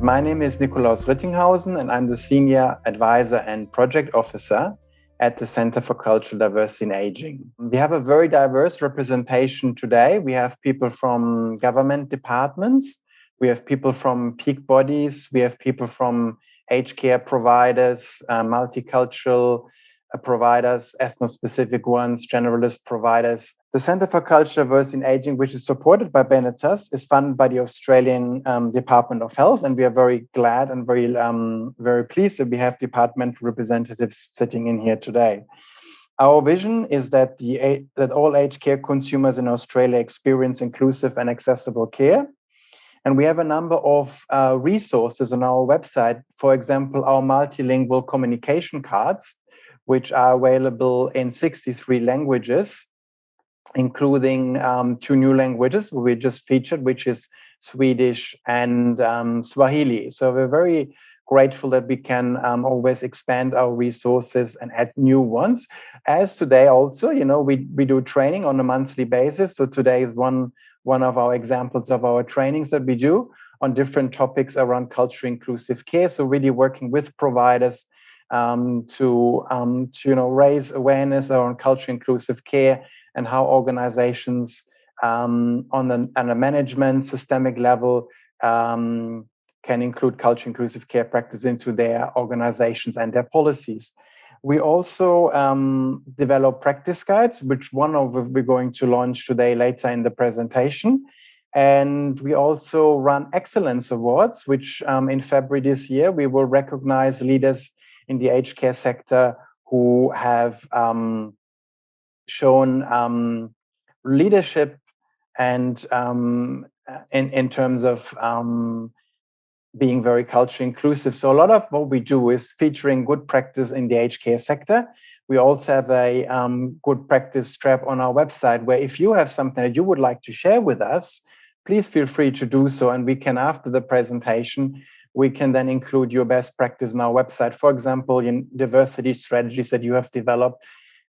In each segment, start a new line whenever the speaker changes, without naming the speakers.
My name is Nikolaus Rittinghausen, and I'm the Senior Advisor and Project Officer at the Center for Cultural Diversity in Aging. We have a very diverse representation today. We have people from government departments, we have people from peak bodies, we have people from aged care providers, multicultural providers, ethno-specific ones, generalist providers. The Center for Cultural Diversity in Aging, which is supported by Benetas, is funded by the Australian Department of Health, and we are very glad and very pleased that we have departmental representatives sitting in here today. Our vision is that that all aged care consumers in Australia experience inclusive and accessible care. And we have a number of resources on our website. For example, our multilingual communication cards, which are available in 63 languages, including 2 new languages we just featured, which is Swedish and Swahili. So we're very grateful that we can always expand our resources and add new ones. As today also, we do training on a monthly basis. So today is one of our examples of our trainings that we do on different topics around culturally inclusive care. So really working with providers to raise awareness around culturally inclusive care and how organizations on a management systemic level can include culturally inclusive care practice into their organizations and their policies. We also develop practice guides, which we're going to launch today later in the presentation. And we also run excellence awards, which in February this year, we will recognize leaders in the aged care sector who have shown leadership and in terms of being very culturally inclusive. So a lot of what we do is featuring good practice in the aged care sector. We also have a good practice strap on our website where if you have something that you would like to share with us, please feel free to do so. And we can, after the presentation, we can then include your best practice on our website, for example, in diversity strategies that you have developed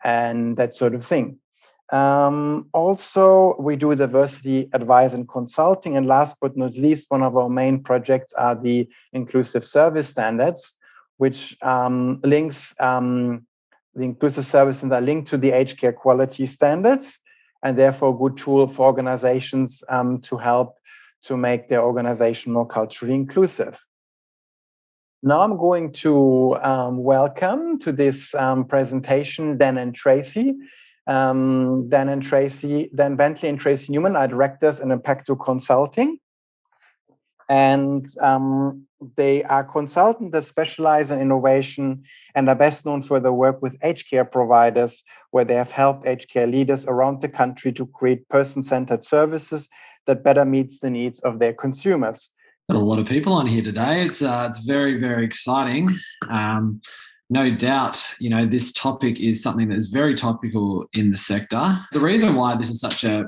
and that sort of thing. Also, we do diversity advice and consulting. And last but not least, one of our main projects are the inclusive service standards, which links the inclusive service standards are linked to the aged care quality standards, and therefore a good tool for organizations to help to make their organization more culturally inclusive. Now I'm going to welcome to this presentation Dan and Tracy. Dan Bentley and Tracy Newman are directors in Impacto Consulting. And they are consultants that specialize in innovation and are best known for their work with aged care providers, where they have helped aged care leaders around the country to create person-centered services that better meets the needs of their consumers.
Got a lot of people on here today. It's very, very exciting. No doubt, this topic is something that is very topical in the sector. The reason why this is such a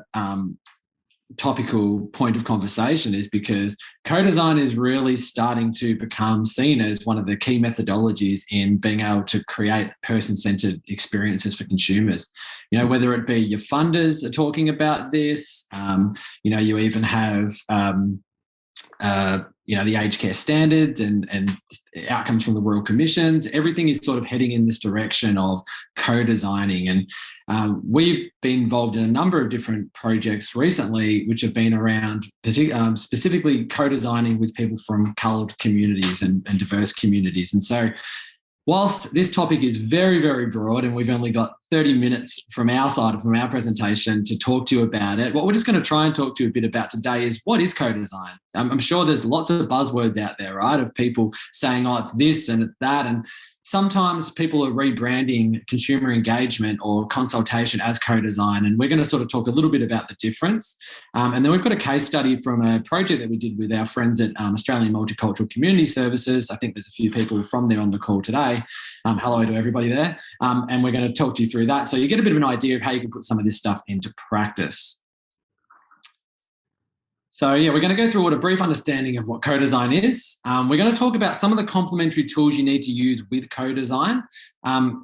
topical point of conversation is because co-design is really starting to become seen as one of the key methodologies in being able to create person-centered experiences for consumers. Whether it be your funders are talking about this, you even have the aged care standards and outcomes from the Royal Commissions. Everything is sort of heading in this direction of co-designing. And we've been involved in a number of different projects recently, which have been around specifically co-designing with people from coloured communities and diverse communities. And so whilst this topic is very, very broad and we've only got 30 minutes from our side, from our presentation to talk to you about it, what we're just going to try and talk to you a bit about today is what is co-design? I'm sure there's lots of buzzwords out there, right, of people saying, oh, it's this and it's that. And sometimes people are rebranding consumer engagement or consultation as co-design, and we're going to sort of talk a little bit about the difference. And then we've got a case study from a project that we did with our friends at Australian Multicultural Community Services. I think there's a few people from there on the call today. Hello to everybody there. And we're going to talk to you through that so you get a bit of an idea of how you can put some of this stuff into practice. So yeah, we're going to go through a brief understanding of what co-design is. We're going to talk about some of the complementary tools you need to use with co-design.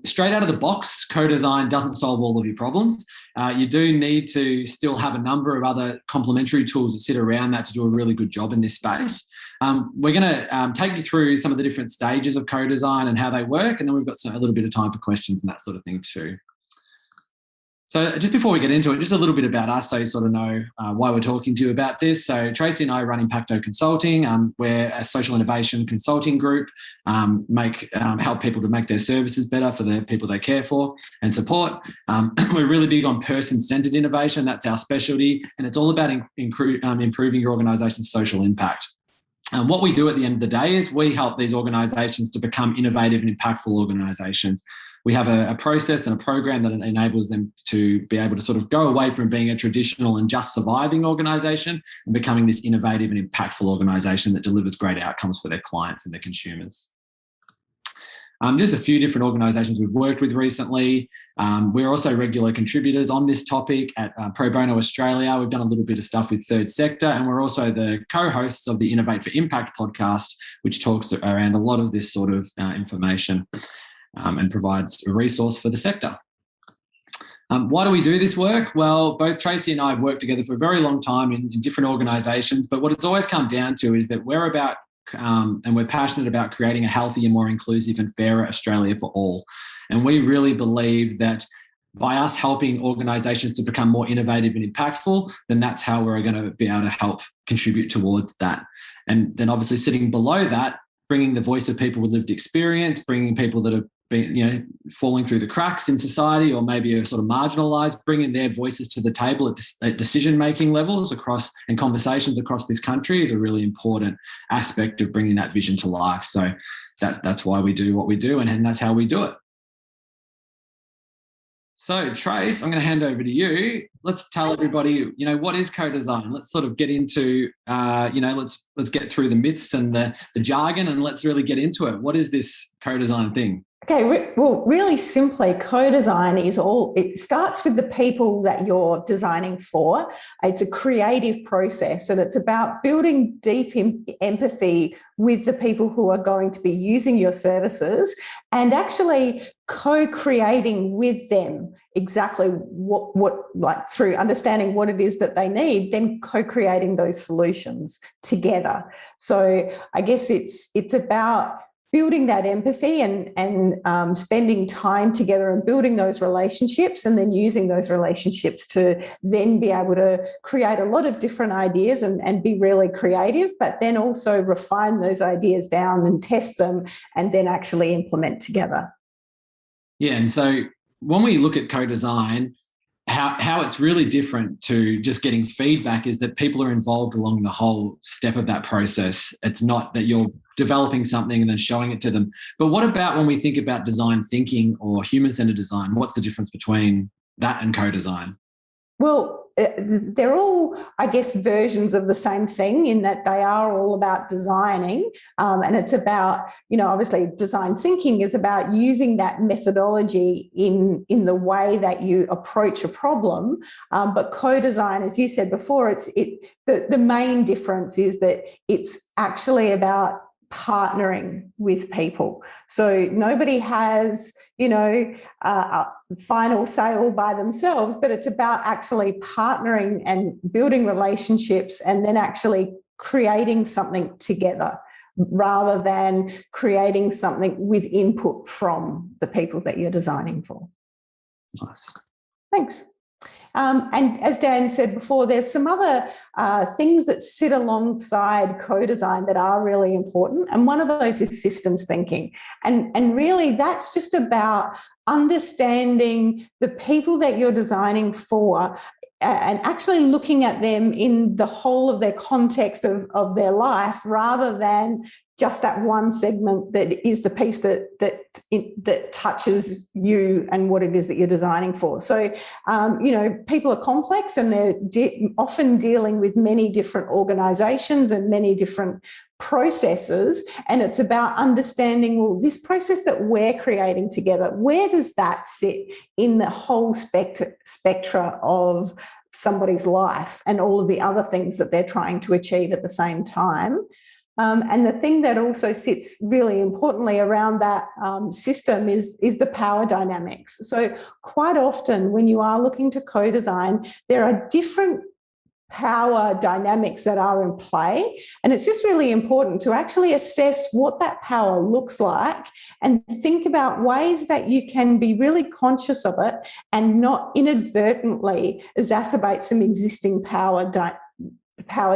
Straight out of the box, co-design doesn't solve all of your problems. You do need to still have a number of other complementary tools that sit around that to do a really good job in this space. We're going to take you through some of the different stages of co-design and how they work, and then we've got a little bit of time for questions and that sort of thing too. So just before we get into it, just a little bit about us so you sort of know why we're talking to you about this. So Tracy and I run Impacto Consulting. We're a social innovation consulting group, help people to make their services better for the people they care for and support. We're really big on person-centered innovation. That's our specialty. And it's all about improving your organisation's social impact. What we do at the end of the day is we help these organisations to become innovative and impactful organisations. We have a process and a program that enables them to be able to sort of go away from being a traditional and just surviving organisation and becoming this innovative and impactful organisation that delivers great outcomes for their clients and their consumers. Just a few different organisations we've worked with recently. We're also regular contributors on this topic at Pro Bono Australia. We've done a little bit of stuff with Third Sector, and we're also the co-hosts of the Innovate for Impact podcast, which talks around a lot of this sort of information and provides a resource for the sector. Why do we do this work? Well, both Tracy and I have worked together for a very long time in different organisations, but what it's always come down to is that we're about and we're passionate about creating a healthier, more inclusive and fairer Australia for all. And we really believe that by us helping organisations to become more innovative and impactful, then that's how we're going to be able to help contribute towards that. And then obviously sitting below that, bringing the voice of people with lived experience, bringing people that have been, falling through the cracks in society or maybe are sort of marginalised, bringing their voices to the table at decision-making levels across and conversations across this country is a really important aspect of bringing that vision to life. So that's why we do what we do, and that's how we do it. So Trace, I'm going to hand over to you. Let's tell everybody, what is co-design? Let's sort of get into, let's get through the myths and the jargon, and let's really get into it. What is this co-design thing?
Okay, well, really simply, co-design it starts with the people that you're designing for. It's a creative process, and it's about building deep empathy with the people who are going to be using your services and actually co-creating with them exactly what through understanding what it is that they need, then co-creating those solutions together. So I guess it's about building that empathy and spending time together and building those relationships, and then using those relationships to then be able to create a lot of different ideas and be really creative, but then also refine those ideas down and test them and then actually implement together.
Yeah, and so when we look at co-design, how it's really different to just getting feedback is that people are involved along the whole step of that process. It's not that you're developing something and then showing it to them. But what about when we think about design thinking or human-centered design? What's the difference between that and co-design?
Well, they're all, I guess, versions of the same thing in that they are all about designing. And it's about, obviously design thinking is about using that methodology in the way that you approach a problem. But co-design, as you said before, the main difference is that it's actually about partnering with people. So nobody has, a final sale by themselves, but it's about actually partnering and building relationships and then actually creating something together rather than creating something with input from the people that you're designing for.
Nice.
Thanks. And as Dan said before, there's some other things that sit alongside co-design that are really important. And one of those is systems thinking. And really that's just about understanding the people that you're designing for and actually looking at them in the whole of their context of their life rather than just that one segment that is the piece that touches you and what it is that you're designing for. So, people are complex and they're often dealing with many different organisations and many different processes, and it's about understanding, well, this process that we're creating together, where does that sit in the whole spectra of somebody's life and all of the other things that they're trying to achieve at the same time. And the thing that also sits really importantly around that system is the power dynamics. So quite often when you are looking to co-design, there are different power dynamics that are in play. And it's just really important to actually assess what that power looks like and think about ways that you can be really conscious of it and not inadvertently exacerbate some existing power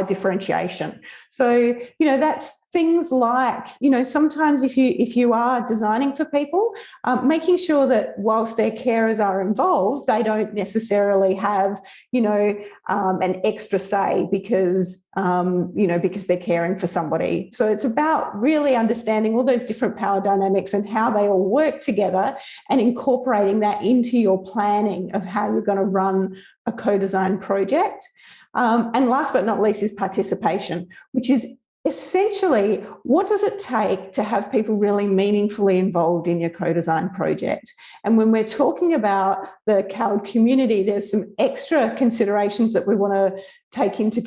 differentiation. So, that's things like, sometimes if you are designing for people, making sure that whilst their carers are involved, they don't necessarily have, an extra say because they're caring for somebody. So it's about really understanding all those different power dynamics and how they all work together and incorporating that into your planning of how you're going to run a co-design project. And last but not least is participation, which is essentially what does it take to have people really meaningfully involved in your co-design project. And when we're talking about the CALD community, there's some extra considerations that we want to take into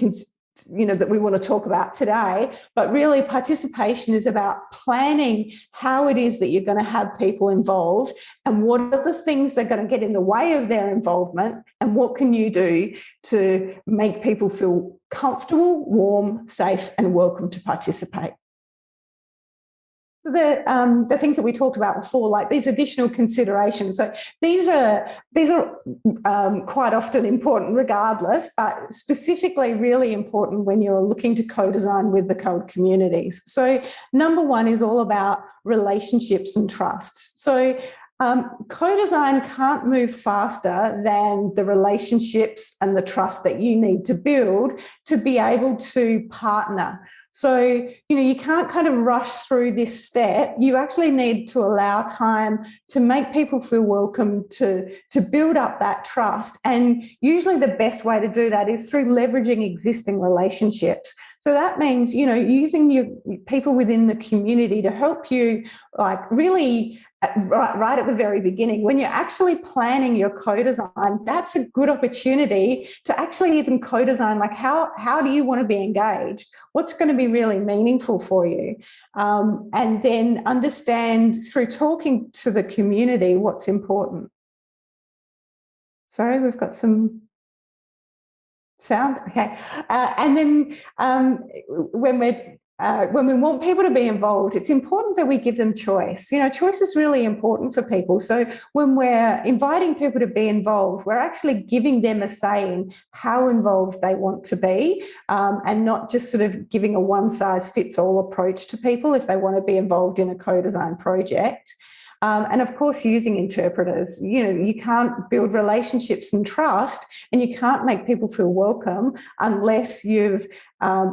that we want to talk about today, but really participation is about planning how it is that you're going to have people involved and what are the things that are going to get in the way of their involvement and what can you do to make people feel comfortable, warm, safe and welcome to participate. So the things that we talked about before, like these additional considerations. So these are quite often important regardless, but specifically really important when you're looking to co-design with the CALD communities. So number one is all about relationships and trusts. So co-design can't move faster than the relationships and the trust that you need to build to be able to partner. So, you can't kind of rush through this step. You actually need to allow time to make people feel welcome, to build up that trust. And usually the best way to do that is through leveraging existing relationships. So that means, using your people within the community to help you, like really right at the very beginning, when you're actually planning your co-design, that's a good opportunity to actually even co-design, like how do you want to be engaged? What's going to be really meaningful for you? And then understand through talking to the community what's important. Sorry, we've got some sound. Okay. And then when we want people to be involved, it's important that we give them choice. Choice is really important for people. So when we're inviting people to be involved, we're actually giving them a say in how involved they want to be, and not just sort of giving a one-size-fits-all approach to people if they want to be involved in a co-design project. And of course, using interpreters. You can't build relationships and trust, and you can't make people feel welcome unless you've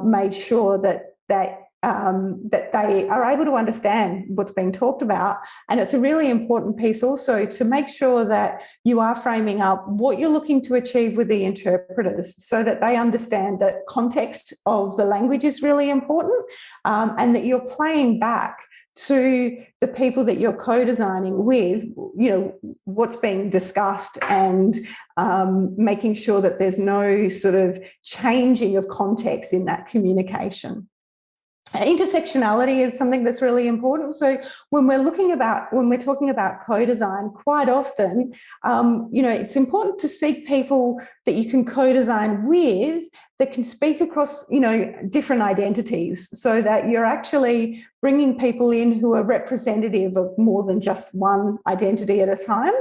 made sure that they are able to understand what's being talked about. And it's a really important piece also to make sure that you are framing up what you're looking to achieve with the interpreters so that they understand that context of the language is really important, and that you're playing back to the people that you're co-designing with, what's being discussed, and making sure that there's no sort of changing of context in that communication. Intersectionality is something that's really important. So when we're talking about co-design, quite often, it's important to seek people that you can co-design with that can speak across, different identities, so that you're actually bringing people in who are representative of more than just one identity at a time.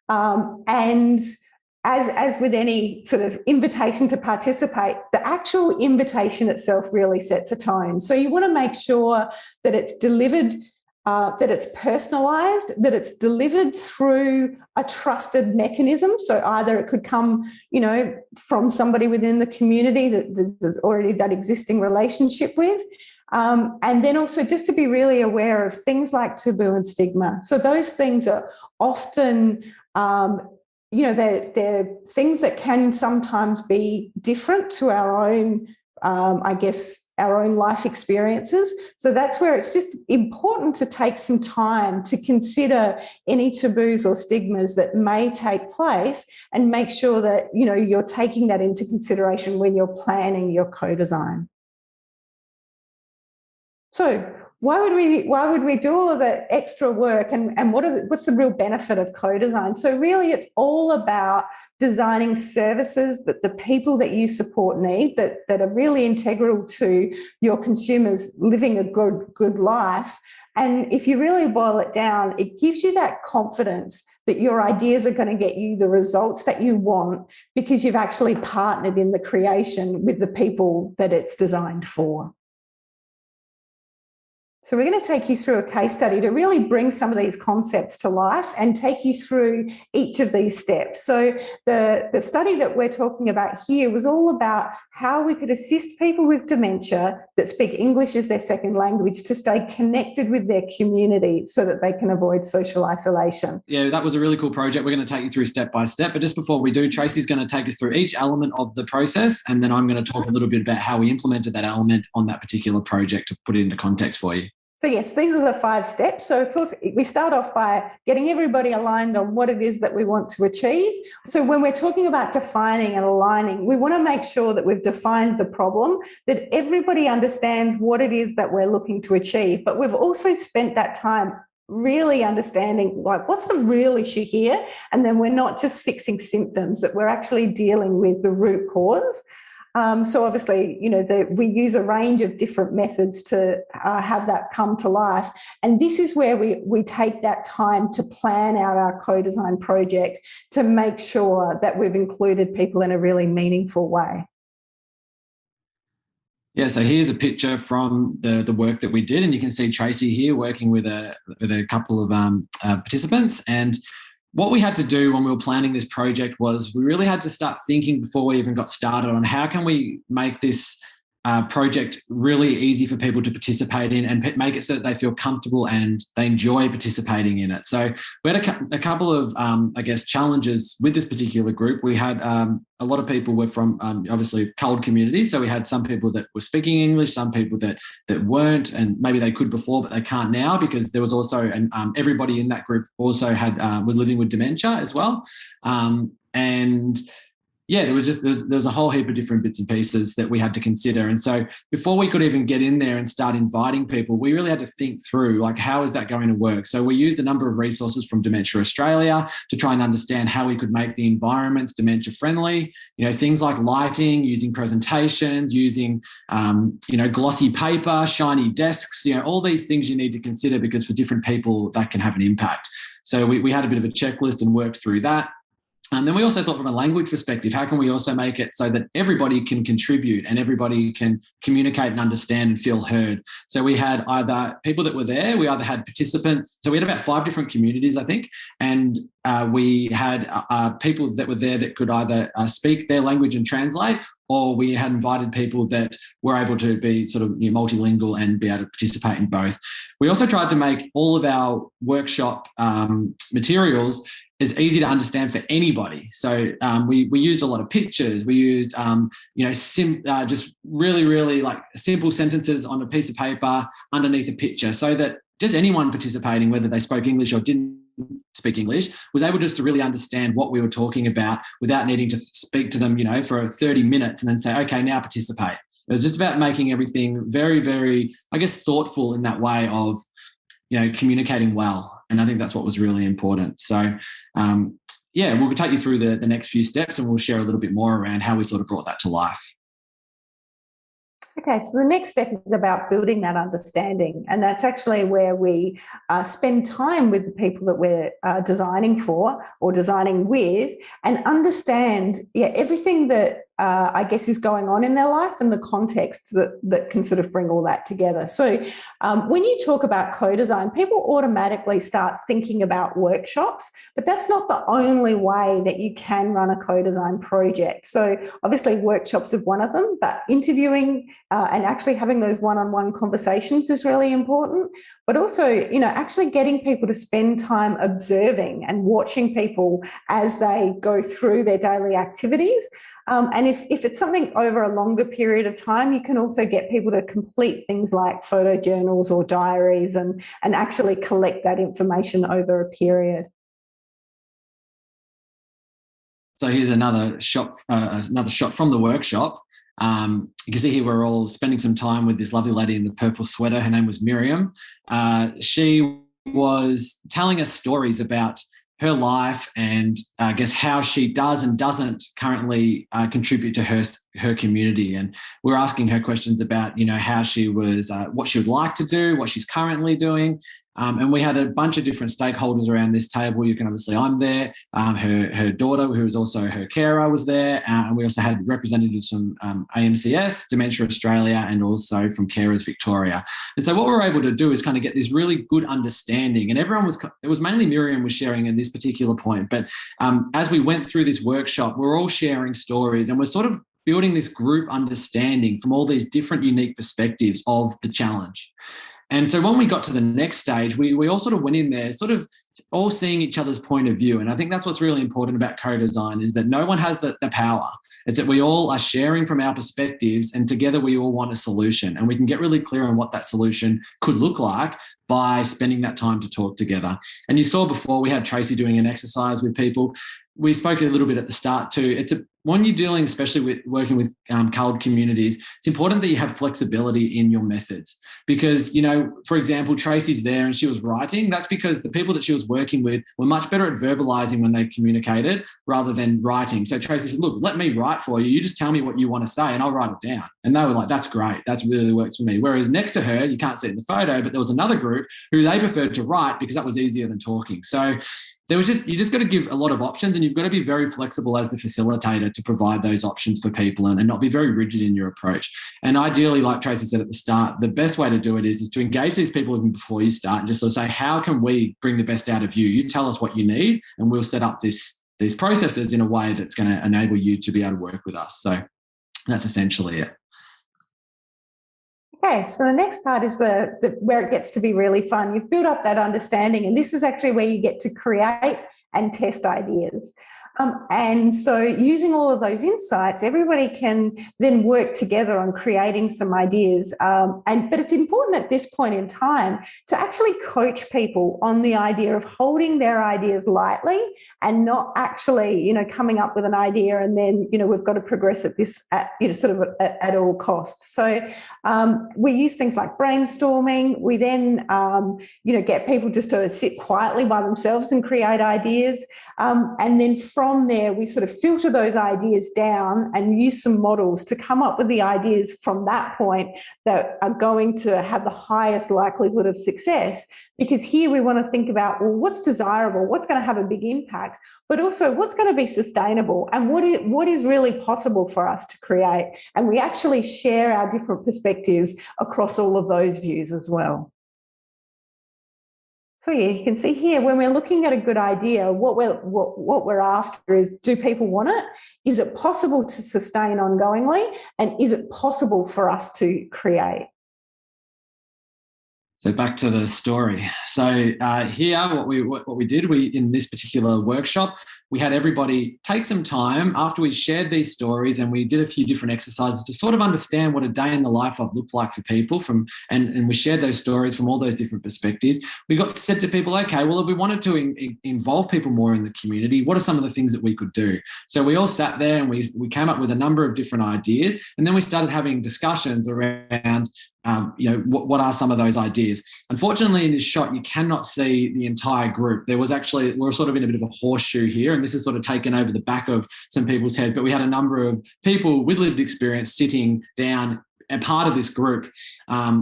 And as with any sort of invitation to participate, the actual invitation itself really sets a tone. So you want to make sure that it's delivered, that it's personalised, that it's delivered through a trusted mechanism. So either it could come, from somebody within the community that there's already that existing relationship with. And then also just to be really aware of things like taboo and stigma. So those things are often they're things that can sometimes be different to our own I guess, our own life experiences. So that's where it's just important to take some time to consider any taboos or stigmas that may take place and make sure that, you know, you're taking that into consideration when you're planning your co-design. So why would we do all of that extra work, and what's the real benefit of co-design? So really it's all about designing services that the people that you support need, that are really integral to your consumers living a good life. And if you really boil it down, it gives you that confidence that your ideas are going to get you the results that you want because you've actually partnered in the creation with the people that it's designed for. So we're going to take you through a case study to really bring some of these concepts to life and take you through each of these steps. So the study that we're talking about here was all about how we could assist people with dementia that speak English as their second language to stay connected with their community so that they can avoid social isolation.
Yeah, that was a really cool project. We're going to take you through step by step. But just before we do, Tracy's going to take us through each element of the process, and then I'm going to talk a little bit about how we implemented that element on that particular project to put it into context for you.
So yes, these are the 5 steps. So of course, we start off by getting everybody aligned on what it is that we want to achieve. So when we're talking about defining and aligning, we want to make sure that we've defined the problem, that everybody understands what it is that we're looking to achieve. But we've also spent that time really understanding, like, what's the real issue here? And then we're not just fixing symptoms, that we're actually dealing with the root cause. So obviously, you know, we use a range of different methods to have that come to life. And this is where we take that time to plan out our co-design project to make sure that we've included people in a really meaningful way.
Yeah, so here's a picture from the work that we did, and you can see Tracy here working with a couple of participants. And what we had to do when we were planning this project was we really had to start thinking before we even got started on how can we make this project really easy for people to participate in and make it so that they feel comfortable and they enjoy participating in it. So we had a couple of, I guess, challenges with this particular group. We had a lot of people were from obviously cold communities. So we had some people that were speaking English, some people that weren't, and maybe they could before, but they can't now because there was also, and everybody in that group also was living with dementia as well. And yeah, there was a whole heap of different bits and pieces that we had to consider. And so before we could even get in there and start inviting people, we really had to think through, like, how is that going to work? So we used a number of resources from Dementia Australia to try and understand how we could make the environments dementia friendly. You know, things like lighting, using presentations, using, glossy paper, shiny desks, all these things you need to consider because for different people that can have an impact. So we had a bit of a checklist and worked through that. And then we also thought from a language perspective, how can we also make it so that everybody can contribute and everybody can communicate and understand and feel heard? So we had either people that were there, we either had participants. So we had about 5 different communities, I think. And we had people that were there that could either speak their language and translate, or we had invited people that were able to be sort of multilingual and be able to participate in both. We also tried to make all of our workshop materials is easy to understand for anybody. So we used a lot of pictures. We used, just really, really like simple sentences on a piece of paper underneath a picture so that just anyone participating, whether they spoke English or didn't speak English, was able just to really understand what we were talking about without needing to speak to them, for 30 minutes and then say, okay, now participate. It was just about making everything very, very, I guess, thoughtful in that way of, communicating well. And I think that's what was really important. So, we'll take you through the next few steps and we'll share a little bit more around how we sort of brought that to life.
Okay, so the next step is about building that understanding. And that's actually where we spend time with the people that we're designing for or designing with and understand everything that I guess is going on in their life and the context that can sort of bring all that together. So when you talk about co-design, people automatically start thinking about workshops, but that's not the only way that you can run a co-design project. So obviously workshops is one of them, but interviewing and actually having those one-on-one conversations is really important, but also, actually getting people to spend time observing and watching people as they go through their daily activities. And if it's something over a longer period of time, you can also get people to complete things like photo journals or diaries and actually collect that information over a period.
So here's another shot from the workshop. You can see here we're all spending some time with this lovely lady in the purple sweater. Her name was Miriam. She was telling us stories about her life and I guess how she does and doesn't currently contribute to her community. And we're asking her questions about, how she was, what she would like to do, what she's currently doing. And we had a bunch of different stakeholders around this table. You can obviously, I'm there. Her daughter, who was also her carer, was there. And we also had representatives from AMCS, Dementia Australia, and also from Carers Victoria. And so what we were able to do is kind of get this really good understanding. And it was mainly Miriam was sharing in this particular point. But as we went through this workshop, we're all sharing stories and we're sort of building this group understanding from all these different unique perspectives of the challenge. And so when we got to the next stage, we all sort of went in there, sort of all seeing each other's point of view. And I think that's what's really important about co-design is that no one has the power. It's that we all are sharing from our perspectives and together we all want a solution. And we can get really clear on what that solution could look like by spending that time to talk together. And you saw before we had Tracy doing an exercise with people. We spoke a little bit at the start too. When you're dealing, especially with working with coloured communities, it's important that you have flexibility in your methods because, for example, Tracy's there and she was writing. That's because the people that she was working with were much better at verbalising when they communicated rather than writing. So Tracy said, look, let me write for you. You just tell me what you want to say and I'll write it down. And they were like, that's great. That's really works for me. Whereas next to her, you can't see it in the photo, but there was another group who they preferred to write because that was easier than talking. So you just got to give a lot of options and you've got to be very flexible as the facilitator to provide those options for people and not be very rigid in your approach. And ideally, like Tracy said at the start, the best way to do it is to engage these people even before you start and just sort of say, how can we bring the best out of you? You tell us what you need and we'll set up these processes in a way that's going to enable you to be able to work with us. So that's essentially it.
Okay, so the next part is the where it gets to be really fun. You've built up that understanding, and this is actually where you get to create and test ideas. And so using all of those insights, everybody can then work together on creating some ideas. But it's important at this point in time to actually coach people on the idea of holding their ideas lightly and not actually, coming up with an idea and then, we've got to progress at all costs. So we use things like brainstorming. We then, get people just to sit quietly by themselves and create ideas. And then from there, we sort of filter those ideas down and use some models to come up with the ideas from that point that are going to have the highest likelihood of success. Because here we want to think about, well, what's desirable, what's going to have a big impact, but also what's going to be sustainable and what is really possible for us to create. And we actually share our different perspectives across all of those views as well. So yeah, you can see here when we're looking at a good idea, what we're after is, do people want it? Is it possible to sustain ongoingly? And is it possible for us to create?
So back to the story. So here, what we did, in this particular workshop, we had everybody take some time after we shared these stories, and we did a few different exercises to sort of understand what a day in the life of looked like for people. And we shared those stories from all those different perspectives. We said to people, okay, well, if we wanted to involve people more in the community, what are some of the things that we could do? So we all sat there and we came up with a number of different ideas, and then we started having discussions around what are some of those ideas. Unfortunately, in this shot, you cannot see the entire group. We're sort of in a bit of a horseshoe here, and this is sort of taken over the back of some people's heads, but we had a number of people with lived experience sitting down and part of this group,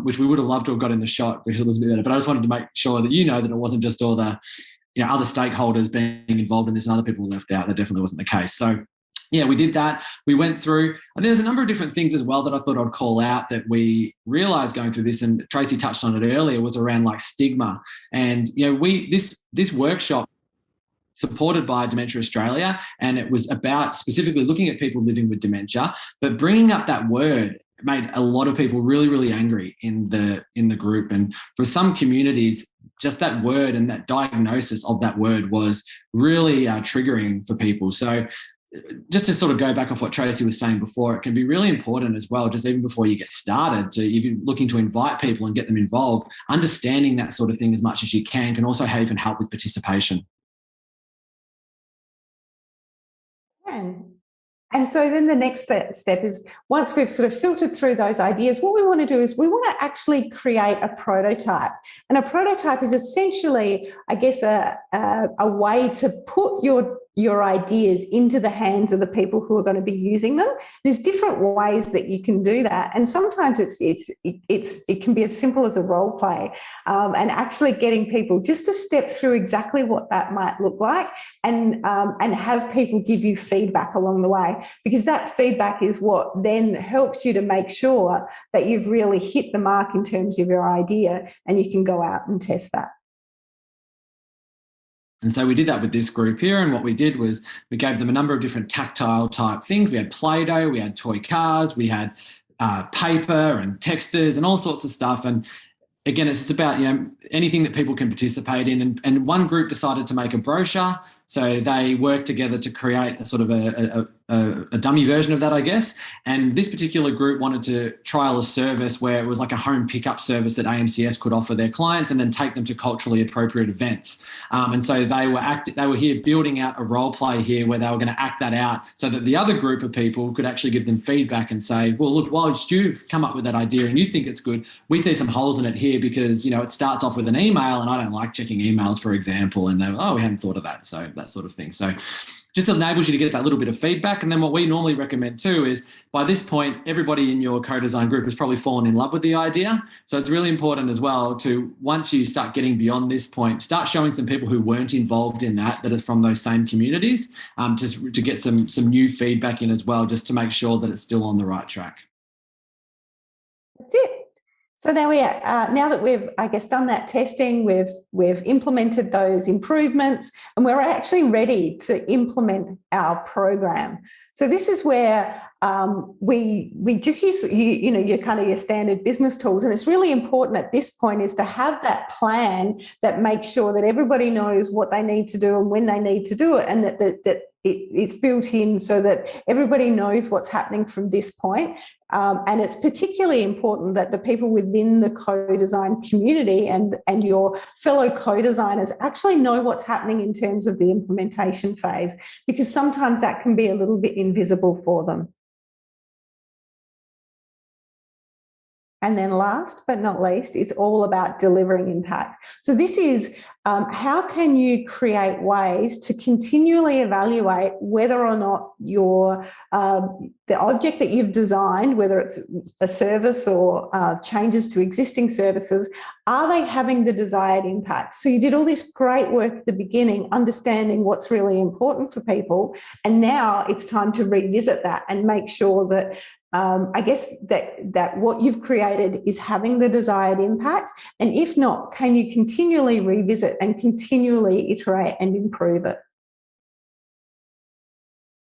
which we would have loved to have got in the shot, which looks a bit better. But I just wanted to make sure that that it wasn't just all the other stakeholders being involved in this and other people left out. That definitely wasn't the case. So yeah, we did that. We went through, and there's a number of different things as well that I thought I'd call out that we realised going through this, and Tracy touched on it earlier, was around like stigma. And this workshop supported by Dementia Australia, and it was about specifically looking at people living with dementia, but bringing up that word made a lot of people really, really angry in the group. And for some communities, just that word and that diagnosis of that word was really triggering for people. So just to sort of go back off what Tracy was saying before, it can be really important as well, just even before you get started, to if you're looking to invite people and get them involved, understanding that sort of thing as much as you can also even help with participation.
And so then the next step is, once we've sort of filtered through those ideas, what we want to do is we want to actually create a prototype. And a prototype is essentially, I guess, a way to put your ideas into the hands of the people who are going to be using them. There's different ways that you can do that, and sometimes it can be as simple as a role play, and actually getting people just to step through exactly what that might look like, and have people give you feedback along the way, because that feedback is what then helps you to make sure that you've really hit the mark in terms of your idea, and you can go out and test that.
And so we did that with this group here. And what we did was we gave them a number of different tactile type things. We had Play-Doh, we had toy cars, we had paper and textures and all sorts of stuff. And again, it's just about, anything that people can participate in. And one group decided to make a brochure. So they worked together to create a sort of a dummy version of that, I guess. And this particular group wanted to trial a service where it was like a home pickup service that AMCS could offer their clients and then take them to culturally appropriate events. And so they were here building out a role play here where they were going to act that out so that the other group of people could actually give them feedback and say, well, look, whilst you've come up with that idea and you think it's good, we see some holes in it here because, it starts off with an email and I don't like checking emails, for example. And they were, we hadn't thought of that. So that sort of thing. So just enables you to get that little bit of feedback. And then what we normally recommend too is, by this point, everybody in your co-design group has probably fallen in love with the idea. So it's really important as well to, once you start getting beyond this point, start showing some people who weren't involved in that are from those same communities, just to get some new feedback in as well, just to make sure that it's still on the right track.
That's it. So now now that we've, I guess, done that testing, we've implemented those improvements, and we're actually ready to implement our program. So this is where we just use your kind of your standard business tools, and it's really important at this point is to have that plan that makes sure that everybody knows what they need to do and when they need to do it, and that it's built in so that everybody knows what's happening from this point. And it's particularly important that the people within the co-design community and your fellow co-designers actually know what's happening in terms of the implementation phase, because sometimes that can be a little bit invisible for them. And then last but not least is all about delivering impact. So this is how can you create ways to continually evaluate whether or not the object that you've designed, whether it's a service or changes to existing services, are they having the desired impact? So you did all this great work at the beginning, understanding what's really important for people, and now it's time to revisit that and make sure that I guess that what you've created is having the desired impact, and if not, can you continually revisit and continually iterate and improve it?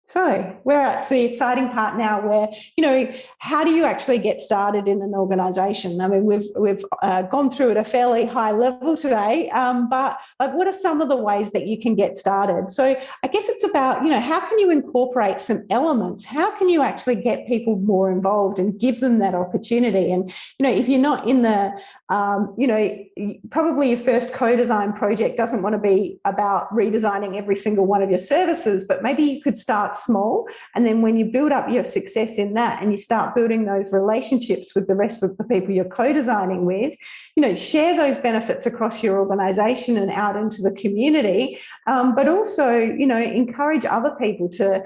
So we're at the exciting part now where, how do you actually get started in an organisation? I mean, we've gone through at a fairly high level today, but what are some of the ways that you can get started? So I guess it's about, how can you incorporate some elements? How can you actually get people more involved and give them that opportunity? And, if you're not in the, probably your first co-design project doesn't want to be about redesigning every single one of your services, but maybe you could start small, and then when you build up your success in that and you start building those relationships with the rest of the people you're co-designing with, share those benefits across your organisation and out into the community, but also, encourage other people to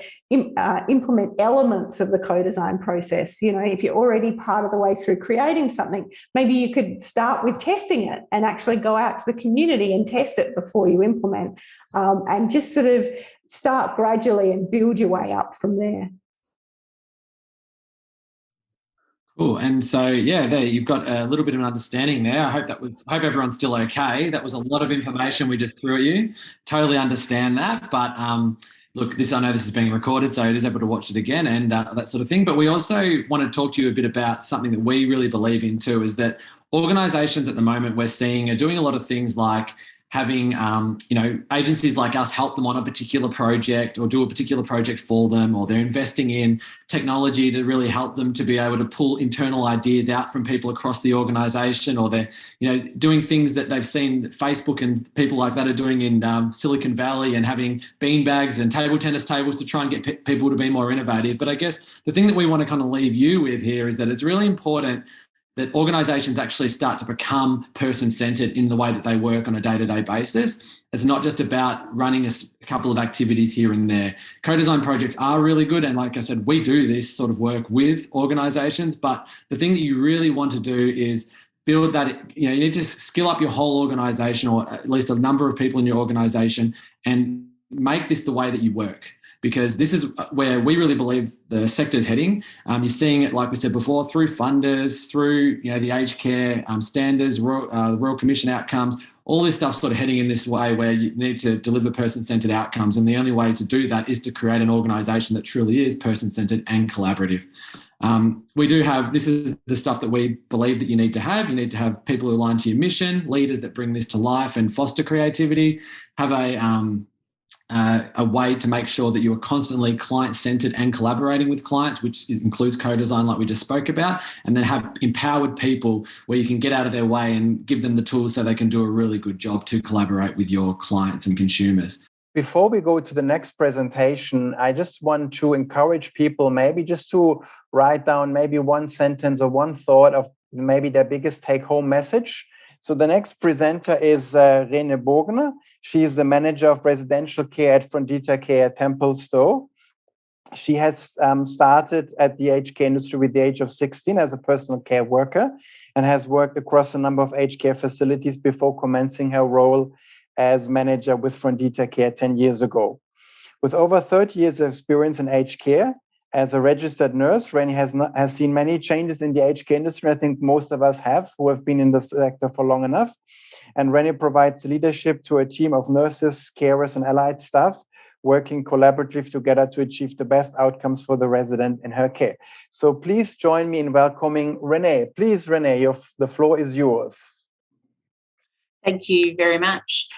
implement elements of the co-design process. If you're already part of the way through creating something, maybe you could start with testing it and actually go out to the community and test it before you implement, and just sort of start gradually and build your way up from there.
Cool. And so, there you've got a little bit of an understanding there. I hope everyone's still okay. That was a lot of information we just threw at you. Totally understand that. But look, I know this is being recorded, so it is able to watch it again and that sort of thing. But we also want to talk to you a bit about something that we really believe in too, is that organisations at the moment we're seeing are doing a lot of things like having, agencies like us help them on a particular project or do a particular project for them, or they're investing in technology to really help them to be able to pull internal ideas out from people across the organisation, or they're, doing things that they've seen Facebook and people like that are doing in Silicon Valley, and having beanbags and table tennis tables to try and get people to be more innovative. But I guess the thing that we want to kind of leave you with here is that it's really important that organisations actually start to become person-centred in the way that they work on a day-to-day basis. It's not just about running a couple of activities here and there. Co-design projects are really good, and like I said, we do this sort of work with organisations, but the thing that you really want to do is build that, you need to skill up your whole organisation, or at least a number of people in your organisation, and make this the way that you work. Because this is where we really believe the sector's heading. You're seeing it, like we said before, through funders, through the aged care standards, the Royal Commission outcomes. All this stuff's sort of heading in this way where you need to deliver person-centred outcomes, and the only way to do that is to create an organisation that truly is person-centred and collaborative. We do have, this is the stuff that we believe that you need to have. You need to have people who align to your mission, leaders that bring this to life and foster creativity, have a way to make sure that you are constantly client-centred and collaborating with clients, which includes co-design like we just spoke about, and then have empowered people where you can get out of their way and give them the tools so they can do a really good job to collaborate with your clients and consumers.
Before we go to the next presentation, I just want to encourage people maybe just to write down maybe one sentence or one thought of maybe their biggest take-home message. So the next presenter is Rene Bogna. She is the manager of residential care at Fondita Care Templestowe. She has started at the aged care industry with the age of 16 as a personal care worker, and has worked across a number of aged care facilities before commencing her role as manager with Fondita Care 10 years ago. With over 30 years of experience in aged care, as a registered nurse, Rene has seen many changes in the aged care industry. I think most of us have, who have been in the sector for long enough. And Rene provides leadership to a team of nurses, carers, and allied staff, working collaboratively together to achieve the best outcomes for the resident in her care. So please join me in welcoming Rene. Please, Rene, the floor is yours.
Thank you very much.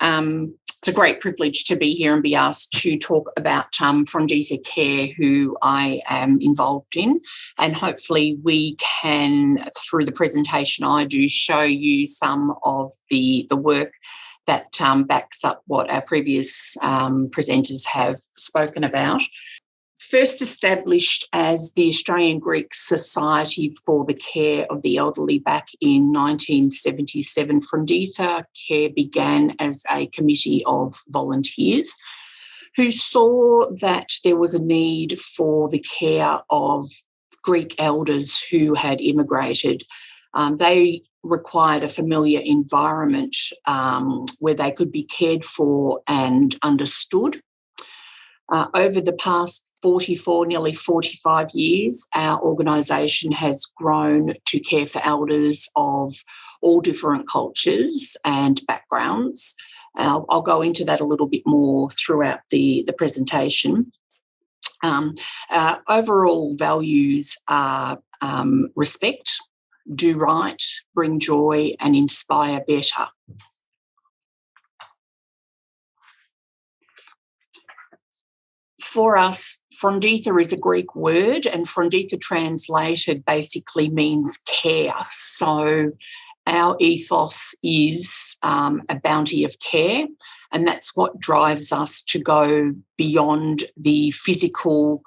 It's a great privilege to be here and be asked to talk about Fondita Care, who I am involved in, and hopefully we can, through the presentation I do, show you some of the work that backs up what our previous presenters have spoken about. First established as the Australian Greek Society for the Care of the Elderly back in 1977, Fondita Care began as a committee of volunteers who saw that there was a need for the care of Greek elders who had immigrated. They required a familiar environment where they could be cared for and understood. Over the past nearly 45 years, our organisation has grown to care for elders of all different cultures and backgrounds. I'll go into that a little bit more throughout the presentation. Our overall values are respect, do right, bring joy, and inspire better. For us, Fondita is a Greek word, and Fondita translated basically means care. So our ethos is a bounty of care, and that's what drives us to go beyond the physical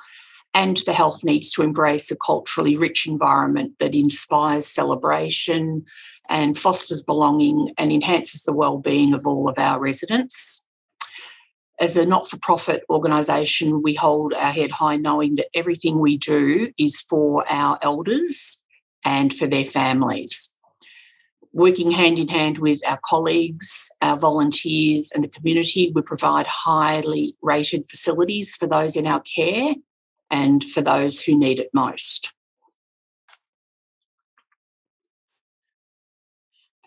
and the health needs to embrace a culturally rich environment that inspires celebration and fosters belonging and enhances the well-being of all of our residents. As a not-for-profit organisation, we hold our head high knowing that everything we do is for our elders and for their families. Working hand in hand with our colleagues, our volunteers and the community, we provide highly rated facilities for those in our care and for those who need it most.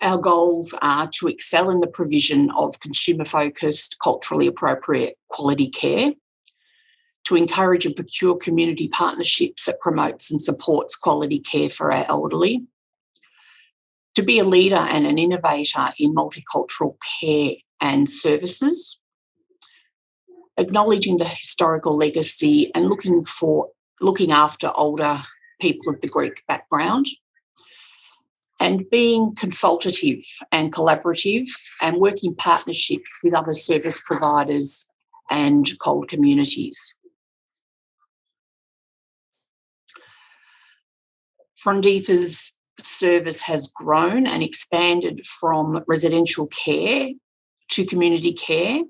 Our goals are to excel in the provision of consumer-focused, culturally appropriate quality care, to encourage and procure community partnerships that promotes and supports quality care for our elderly, to be a leader and an innovator in multicultural care and services, acknowledging the historical legacy and looking after older people of the Greek background, and being consultative and collaborative and working partnerships with other service providers and CALD communities. Frondita's service has grown and expanded from residential care to community care,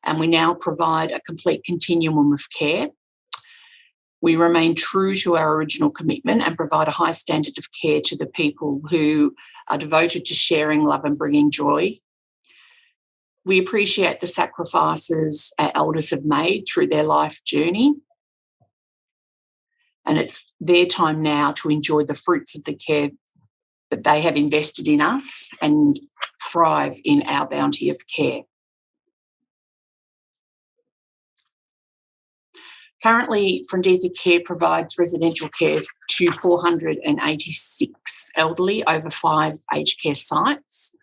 and we now provide a complete continuum of care. We remain true to our original commitment and provide a high standard of care to the people who are devoted to sharing love and bringing joy. We appreciate the sacrifices our elders have made through their life journey, and it's their time now to enjoy the fruits of the care that they have invested in us and thrive in our bounty of care. Currently, Frondita Care provides residential care to 486 elderly over 5 aged care sites.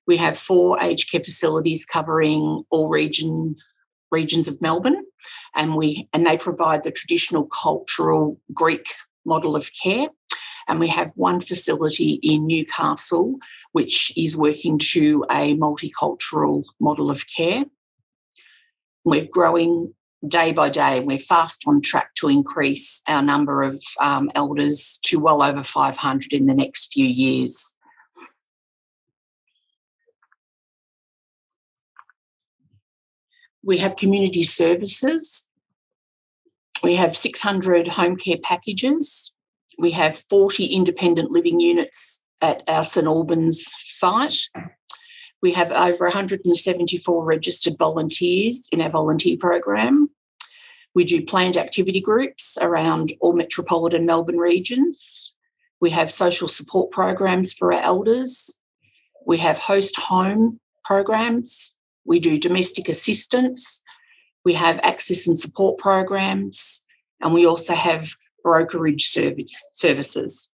We have 4 aged care facilities covering all regions of Melbourne, and they provide the traditional cultural Greek model of care. And we have 1 facility in Newcastle, which is working to a multicultural model of care. We're growing day by day, and we're fast on track to increase our number of elders to well over 500 in the next few years. We have community services. We have 600 home care packages. We have 40 independent living units at our St Albans site. We have over 174 registered volunteers in our volunteer program. We do planned activity groups around all metropolitan Melbourne regions. We have social support programs for our elders. We have host home programs. We do domestic assistance. We have access and support programs. And we also have brokerage services.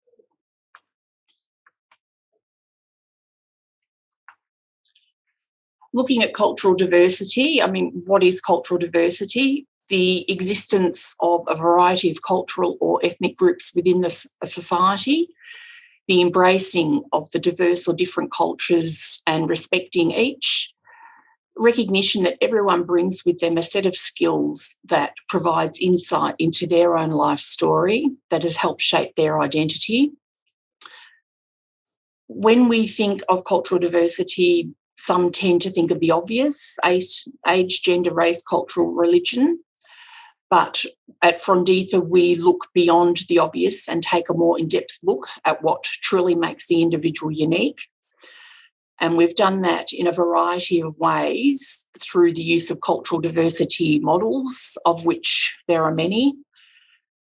Looking at cultural diversity, what is cultural diversity? The existence of a variety of cultural or ethnic groups within a society, the embracing of the diverse or different cultures and respecting each, recognition that everyone brings with them a set of skills that provides insight into their own life story that has helped shape their identity. When we think of cultural diversity, some tend to think of the obvious, age, gender, race, cultural, religion. But at Frondita, we look beyond the obvious and take a more in-depth look at what truly makes the individual unique. And we've done that in a variety of ways through the use of cultural diversity models, of which there are many.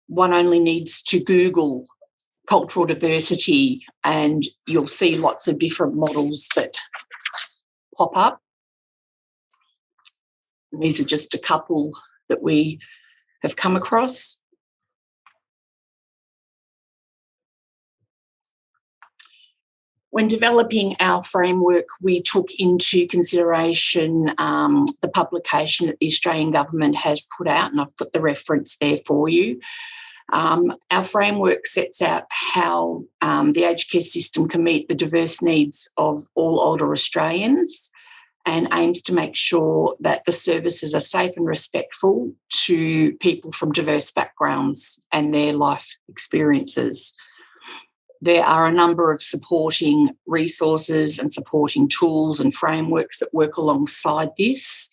One only needs to Google cultural diversity and you'll see lots of different models that pop up. And these are just a couple that we have come across. When developing our framework, we took into consideration the publication that the Australian government has put out, and I've put the reference there for you. Our framework sets out how the aged care system can meet the diverse needs of all older Australians and aims to make sure that the services are safe and respectful to people from diverse backgrounds and their life experiences. There are a number of supporting resources and supporting tools and frameworks that work alongside this.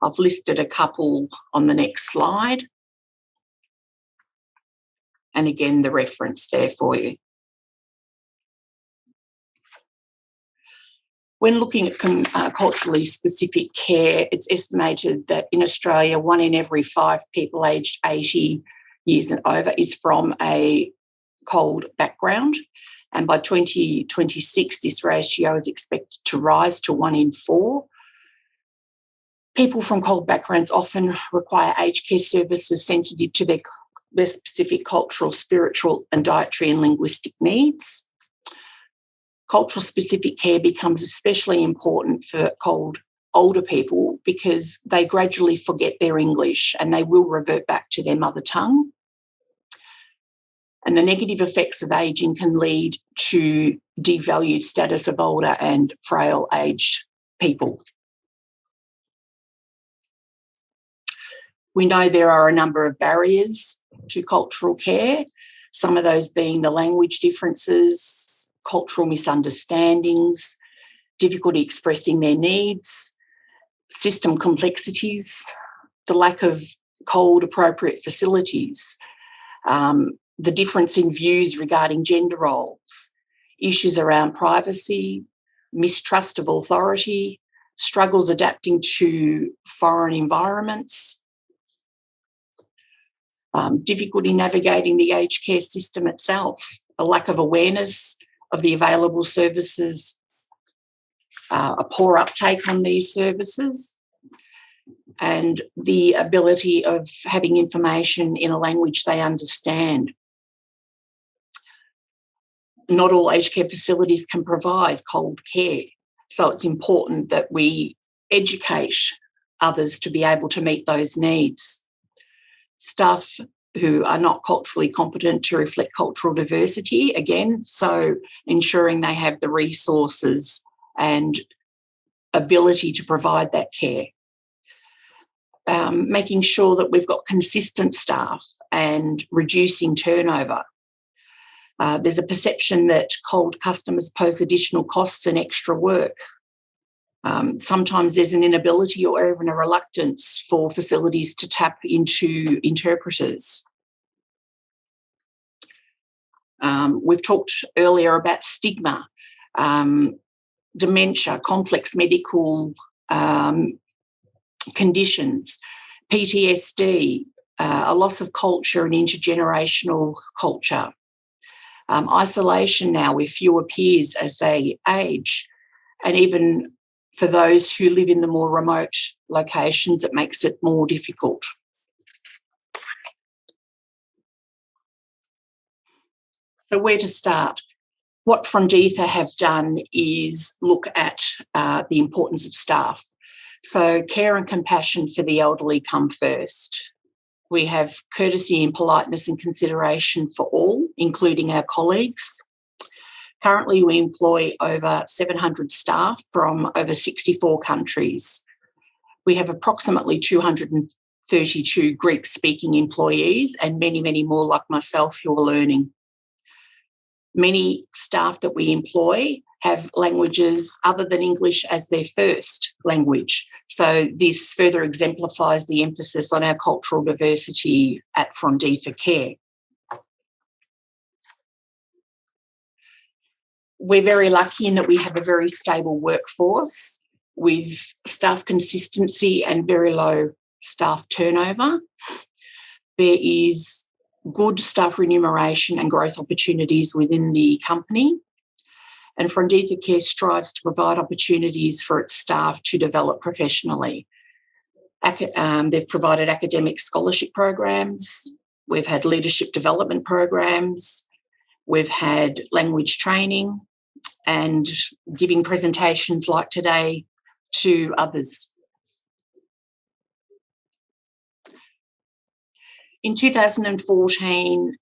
I've listed a couple on the next slide. And again, the reference there for you. When looking at culturally specific care, it's estimated that in Australia, 1 in every 5 people aged 80 years and over is from a CALD background. And by 2026, this ratio is expected to rise to 1 in 4. People from CALD backgrounds often require aged care services sensitive to their specific cultural, spiritual and dietary and linguistic needs. cultural specific care becomes especially important for older people because they gradually forget their English and they will revert back to their mother tongue. And the negative effects of ageing can lead to devalued status of older and frail aged people. We know there are a number of barriers to cultural care, some of those being the language differences, cultural misunderstandings, difficulty expressing their needs, system complexities, the lack of cold appropriate facilities, the difference in views regarding gender roles, issues around privacy, mistrust of authority, struggles adapting to foreign environments, difficulty navigating the aged care system itself, a lack of awareness of the available services, a poor uptake on these services, and the ability of having information in a language they understand. Not all aged care facilities can provide cold care, so it's important that we educate others to be able to meet those needs. Staff who are not culturally competent to reflect cultural diversity, again, so ensuring they have the resources and ability to provide that care. Making sure that we've got consistent staff and reducing turnover. There's a perception that cold customers pose additional costs and extra work. Sometimes there's an inability or even a reluctance for facilities to tap into interpreters. We've talked earlier about stigma, dementia, complex medical conditions, PTSD, a loss of culture and intergenerational culture. Isolation now with fewer peers as they age, and even for those who live in the more remote locations, it makes it more difficult. So where to start? What Frondita have done is look at the importance of staff. So care and compassion for the elderly come first. We have courtesy and politeness and consideration for all, including our colleagues. Currently, we employ over 700 staff from over 64 countries. We have approximately 232 Greek-speaking employees and many, many more like myself who are learning. Many staff that we employ have languages other than English as their first language. So this further exemplifies the emphasis on our cultural diversity at Frondita Care. We're very lucky in that we have a very stable workforce with staff consistency and very low staff turnover. There is good staff remuneration and growth opportunities within the company. And Frondita Care strives to provide opportunities for its staff to develop professionally. They've provided academic scholarship programs. We've had leadership development programs. We've had language training and giving presentations like today to others. In 2014,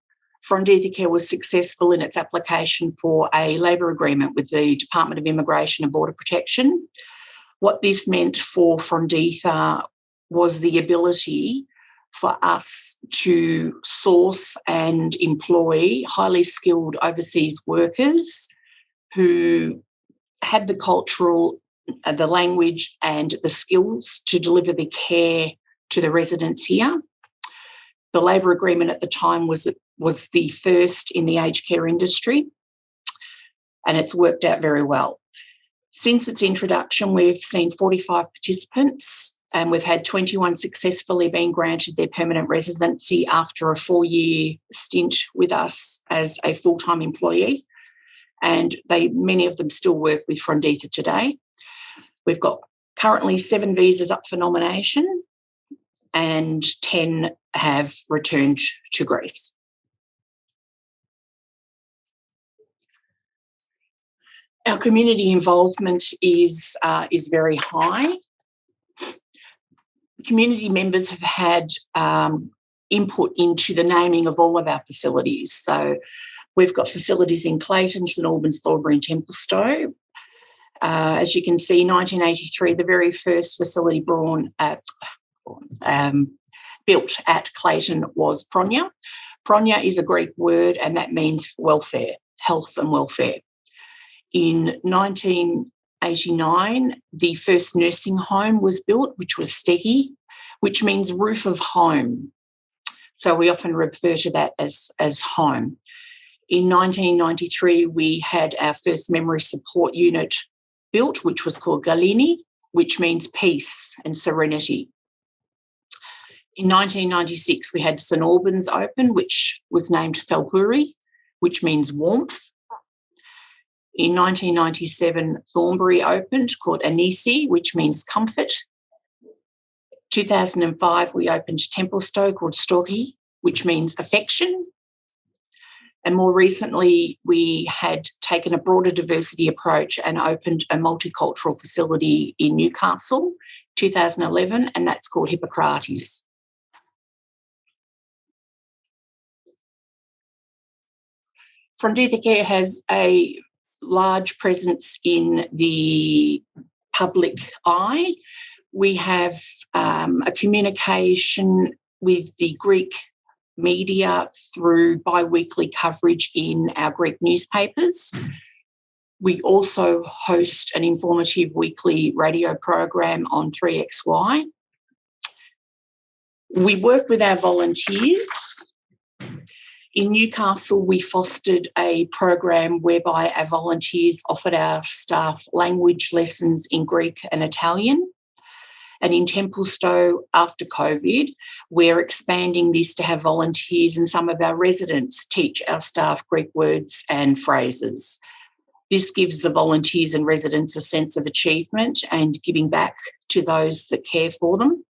Frondita Care was successful in its application for a labour agreement with the Department of Immigration and Border Protection. What this meant for Frondita was the ability for us to source and employ highly skilled overseas workers who had the cultural, the language and the skills to deliver the care to the residents here. The labour agreement at the time was the first in the aged care industry, and it's worked out very well. Since its introduction, we've seen 45 participants, and we've had 21 successfully being granted their permanent residency after a 4-year stint with us as a full-time employee, and many of them still work with Frondita today. We've got currently 7 visas up for nomination, and 10 have returned to Greece. Our community involvement is very high. Community members have had input into the naming of all of our facilities. So we've got facilities in Clayton, St Albans, Thornbury and Templestowe. As you can see, 1983, the very first facility built at Clayton was Pronya. Pronya is a Greek word and that means welfare, health and welfare. In 1989, the first nursing home was built, which was Stegi, which means roof of home. So we often refer to that as home. In 1993, we had our first memory support unit built, which was called Galini, which means peace and serenity. In 1996, we had St Albans open, which was named Falpuri, which means warmth. In 1997, Thornbury opened, called Anisi, which means comfort. 2005, we opened Templestowe, called Storhi, which means affection. And more recently, we had taken a broader diversity approach and opened a multicultural facility in Newcastle, 2011, and that's called Hippocrates. Frondita Care has a large presence in the public eye. We have a communication with the Greek media through bi-weekly coverage in our Greek newspapers. We also host an informative weekly radio program on 3XY. We work with our volunteers. In Newcastle, we fostered a program whereby our volunteers offered our staff language lessons in Greek and Italian. And in Templestowe, after COVID, we're expanding this to have volunteers and some of our residents teach our staff Greek words and phrases. This gives the volunteers and residents a sense of achievement and giving back to those that care for them.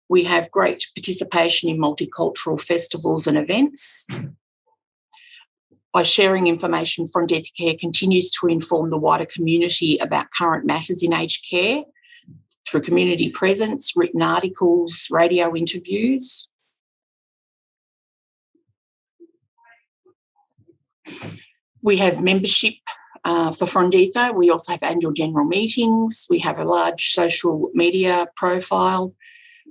We have great participation in multicultural festivals and events. By sharing information, Frondita Care continues to inform the wider community about current matters in aged care through community presence, written articles, radio interviews. We have membership for Frondita. We also have annual general meetings. We have a large social media profile.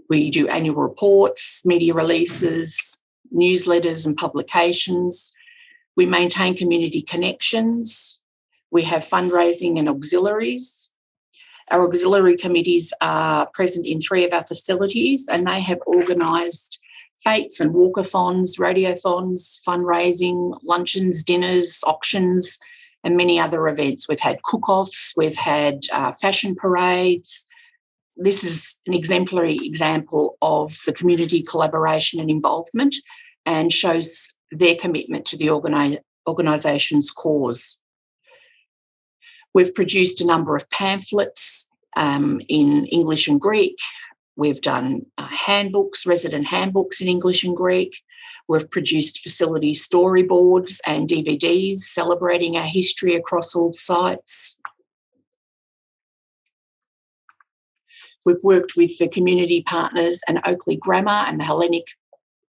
We do annual reports, media releases, newsletters and publications. We maintain community connections. We have fundraising and auxiliaries. Our auxiliary committees are present in 3 of our facilities and they have organised fates and walkathons, radiothons, fundraising, luncheons, dinners, auctions and many other events. We've had cook-offs, we've had fashion parades. This is an exemplary example of the community collaboration and involvement and shows their commitment to the organisation's cause. We've produced a number of pamphlets in English and Greek. We've done handbooks, resident handbooks in English and Greek. We've produced facility storyboards and DVDs celebrating our history across all sites. We've worked with the community partners and Oakley Grammar and the Hellenic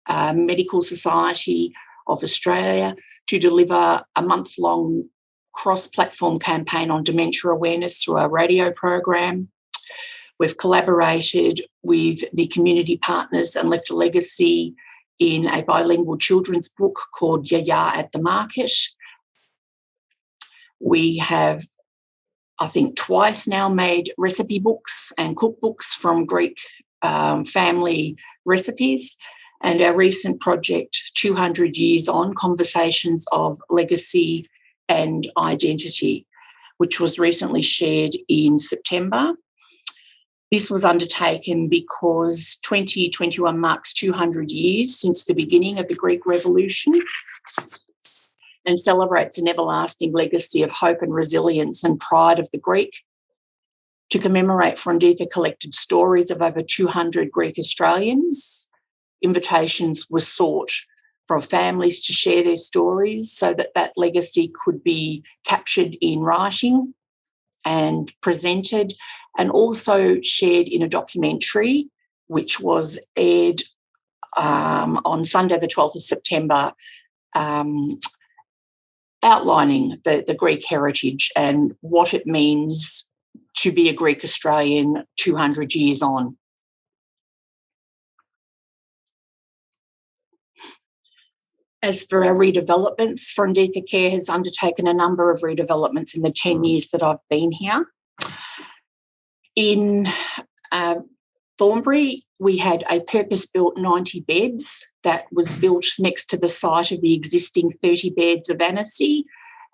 Medical Society of Australia to deliver a month-long cross-platform campaign on dementia awareness through our radio program. We've collaborated with the community partners and left a legacy in a bilingual children's book called Yaya at the Market. We have, I think, twice now made recipe books and cookbooks from Greek family recipes. And our recent project, 200 Years On, Conversations of Legacy and Identity, which was recently shared in September. This was undertaken because 2021 marks 200 years since the beginning of the Greek Revolution and celebrates an everlasting legacy of hope and resilience and pride of the Greek. To commemorate, Frondita collected stories of over 200 Greek Australians. Invitations were sought for families to share their stories so that that legacy could be captured in writing and presented, and also shared in a documentary which was aired on Sunday the 12th of September, outlining the Greek heritage and what it means to be a Greek Australian 200 years on. As for our redevelopments, Frondita Care has undertaken a number of redevelopments in the 10 years that I've been here. In Thornbury, we had a purpose-built 90 beds that was built next to the site of the existing 30 beds of Annecy,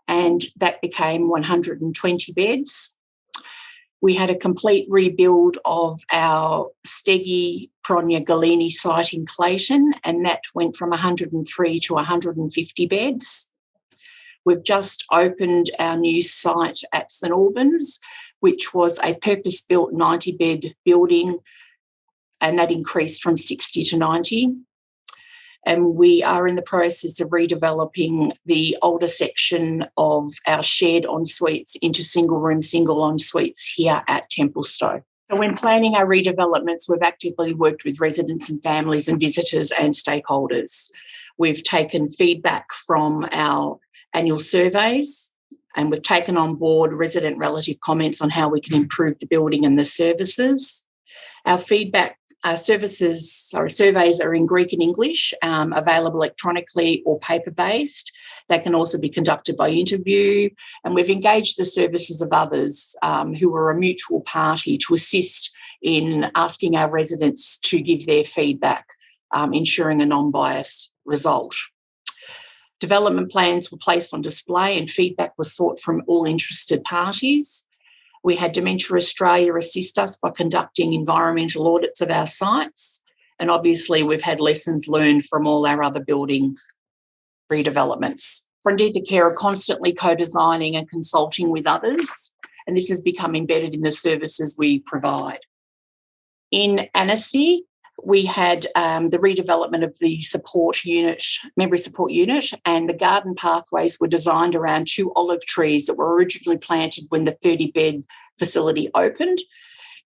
and that became 120 beds. We had a complete rebuild of our Steggy Pronya Galini site in Clayton, and that went from 103 to 150 beds. We've just opened our new site at St Albans, which was a purpose-built 90-bed building, and that increased from 60 to 90. And we are in the process of redeveloping the older section of our shared en-suites into single-room, single en-suites here at Templestowe. So when planning our redevelopments, we've actively worked with residents and families and visitors and stakeholders. We've taken feedback from our annual surveys, and we've taken on board resident relative comments on how we can improve the building and the services. Our feedback surveys are in Greek and English, available electronically or paper-based. They can also be conducted by interview, and we've engaged the services of others who are a mutual party to assist in asking our residents to give their feedback, ensuring a non-biased result. Development plans were placed on display and feedback was sought from all interested parties. We had Dementia Australia assist us by conducting environmental audits of our sites, and obviously we've had lessons learned from all our other building redevelopments. Frondita Care are constantly co-designing and consulting with others, and this has become embedded in the services we provide. In Annecy, we had the redevelopment of the memory support unit, and the garden pathways were designed around 2 olive trees that were originally planted when the 30-bed facility opened.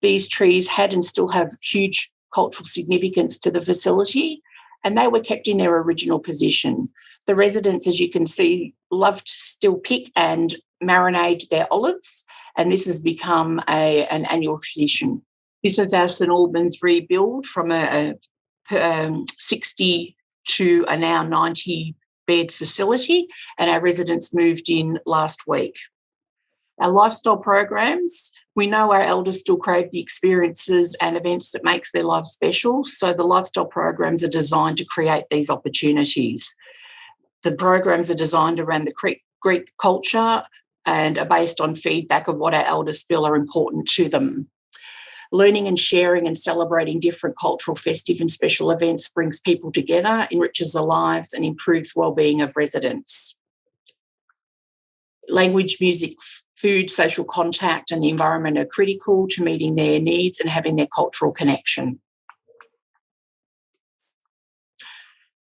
These trees had and still have huge cultural significance to the facility, and they were kept in their original position. The residents, as you can see, love to still pick and marinate their olives, and this has become an annual tradition. This is our St Albans rebuild from a 60 to a now 90-bed facility, and our residents moved in last week. Our lifestyle programs, we know our elders still crave the experiences and events that makes their lives special, so the lifestyle programs are designed to create these opportunities. The programs are designed around the Greek culture and are based on feedback of what our elders feel are important to them. Learning and sharing and celebrating different cultural, festive and special events brings people together, enriches their lives and improves well-being of residents. Language, music, food, social contact and the environment are critical to meeting their needs and having their cultural connection.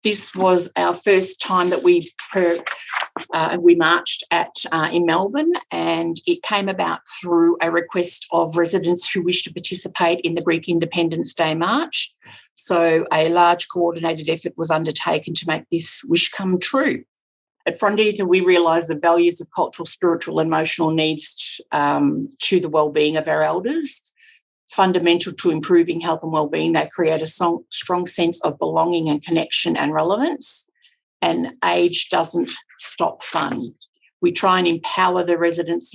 This was our first time that we marched in Melbourne, and it came about through a request of residents who wished to participate in the Greek Independence Day March. So a large coordinated effort was undertaken to make this wish come true. At Frondita, we realise the values of cultural, spiritual, and emotional needs to the well-being of our elders. Fundamental to improving health and well-being, they create a strong sense of belonging and connection and relevance, and age doesn't stop fun. We try and empower the residents'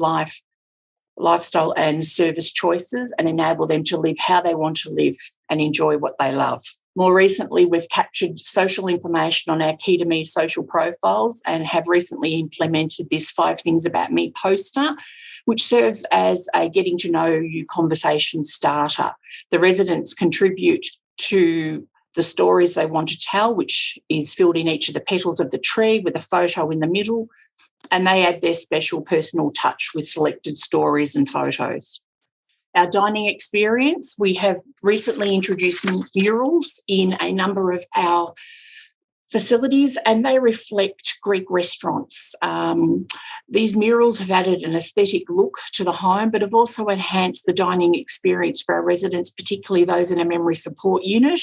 lifestyle and service choices and enable them to live how they want to live and enjoy what they love. More recently, we've captured social information on our Key to Me social profiles and have recently implemented this 5 Things About Me poster, which serves as a getting to know you conversation starter. The residents contribute to the stories they want to tell, which is filled in each of the petals of the tree with a photo in the middle, and they add their special personal touch with selected stories and photos. Our dining experience, we have recently introduced murals in a number of our facilities, and they reflect Greek restaurants. These murals have added an aesthetic look to the home, but have also enhanced the dining experience for our residents, particularly those in a memory support unit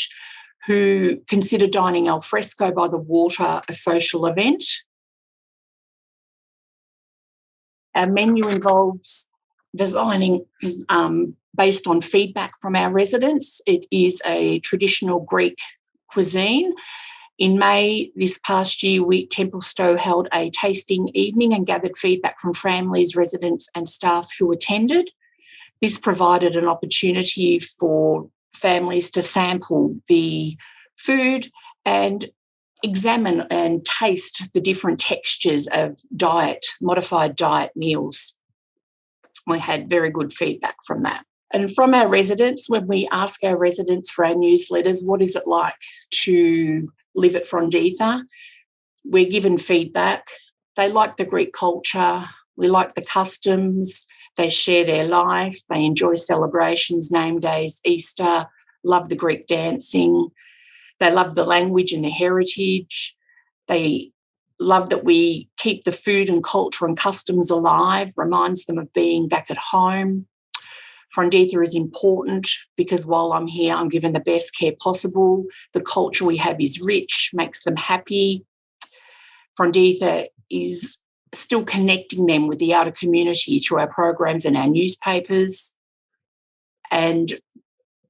who consider dining al fresco by the water a social event. Our menu involves designing based on feedback from our residents. It is a traditional Greek cuisine. In May this past year, Templestowe held a tasting evening and gathered feedback from families, residents and staff who attended. This provided an opportunity for families to sample the food and examine and taste the different textures of modified diet meals. We had very good feedback from that. And from our residents, when we ask our residents for our newsletters, what is it like to live at Frondita? We're given feedback. They like the Greek culture. We like the customs. They share their life. They enjoy celebrations, name days, Easter, love the Greek dancing. They love the language and the heritage. They love that we keep the food and culture and customs alive, reminds them of being back at home. Frondita is important because while I'm here, I'm given the best care possible. The culture we have is rich, makes them happy. Frondita is still connecting them with the outer community through our programs and our newspapers. And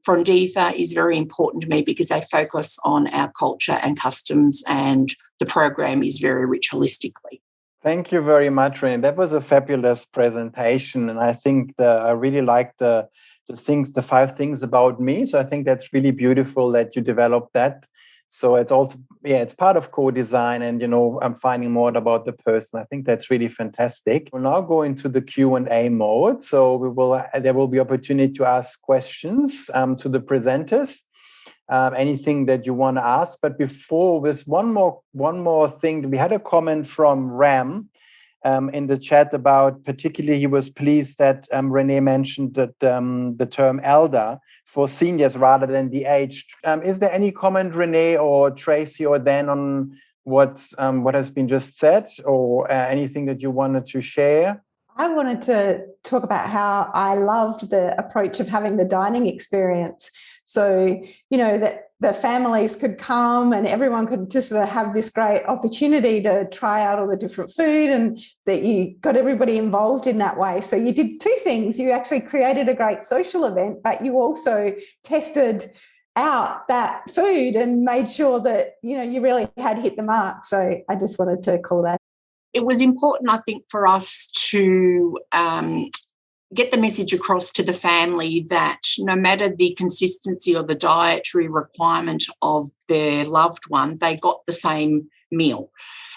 Frondita is very important to me because they focus on our culture and customs, and the program is very rich holistically.
Thank you very much, Rene. That was a fabulous presentation, and I think I really liked the 5 things about me. So I think that's really beautiful that you developed that. So it's also, it's part of co-design, and I'm finding more about the person. I think that's really fantastic. We'll now go into the Q&A mode. So there will be opportunity to ask questions to the presenters. Anything that you want to ask. But before this, one more thing. We had a comment from Ram in the chat about, particularly he was pleased that Rene mentioned that the term elder for seniors rather than the aged. Is there any comment, Rene or Tracy or Dan, on what has been just said, or anything that you wanted to share?
I wanted to talk about how I loved the approach of having the dining experience. So, that the families could come and everyone could just sort of have this great opportunity to try out all the different food, and that you got everybody involved in that way. So you did 2 things. You actually created a great social event, but you also tested out that food and made sure that, you really had hit the mark. So I just wanted to call that.
It was important, I think, for us to get the message across to the family that no matter the consistency or the dietary requirement of their loved one, they got the same meal.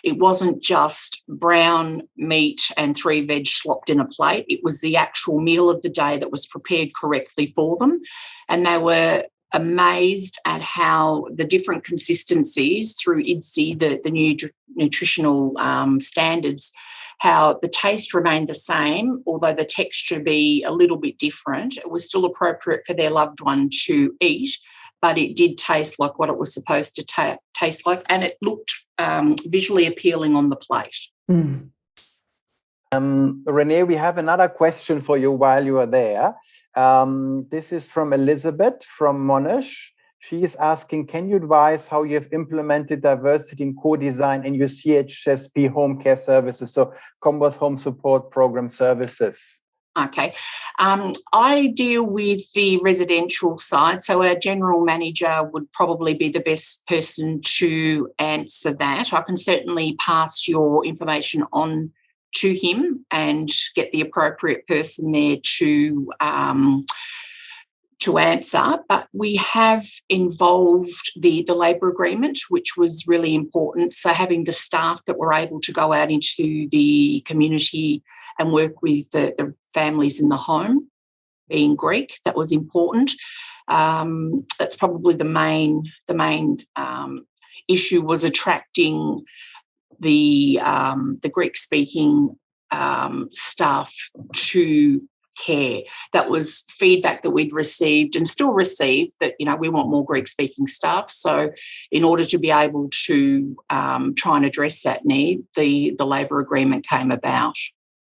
It wasn't just brown meat and 3 veg slopped in a plate. It was the actual meal of the day that was prepared correctly for them. And they were amazed at how the different consistencies through IDSI, the new nutritional standards, how the taste remained the same, although the texture be a little bit different. It was still appropriate for their loved one to eat, but it did taste like what it was supposed to taste like, and it looked visually appealing on the plate.
Mm.
Rene, we have another question for you while you are there. This is from Elizabeth from Monash. She is asking, can you advise how you have implemented diversity in co-design in your Chsp home care services, so Commonwealth Home Support Program services?
Okay. I deal with the residential side, so our general manager would probably be the best person to answer that. I can certainly pass your information on to him and get the appropriate person there to answer. But we have involved the labour agreement, which was really important. So having the staff that were able to go out into the community and work with the families in the home, being Greek, that was important. That's probably the main issue, was attracting the Greek-speaking staff to care. That was feedback that we'd received and still receive, that, we want more Greek-speaking staff. So in order to be able to try and address that need, the labour agreement came about.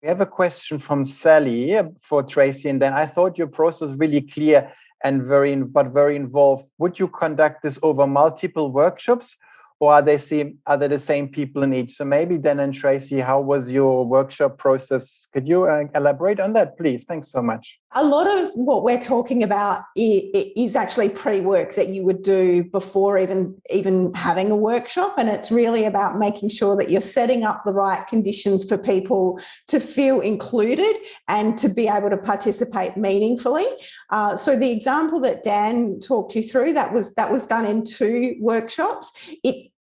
We have a question from Sally for Tracy, and then I thought your process was really clear and very involved. Would you conduct this over multiple workshops, or are they the same people in each? So maybe Dan and Tracy, how was your workshop process? Could you elaborate on that, please? Thanks so much.
A lot of what we're talking about is actually pre-work that you would do before even having a workshop, and it's really about making sure that you're setting up the right conditions for people to feel included and to be able to participate meaningfully. So the example that Dan talked you through, that was done in 2 workshops.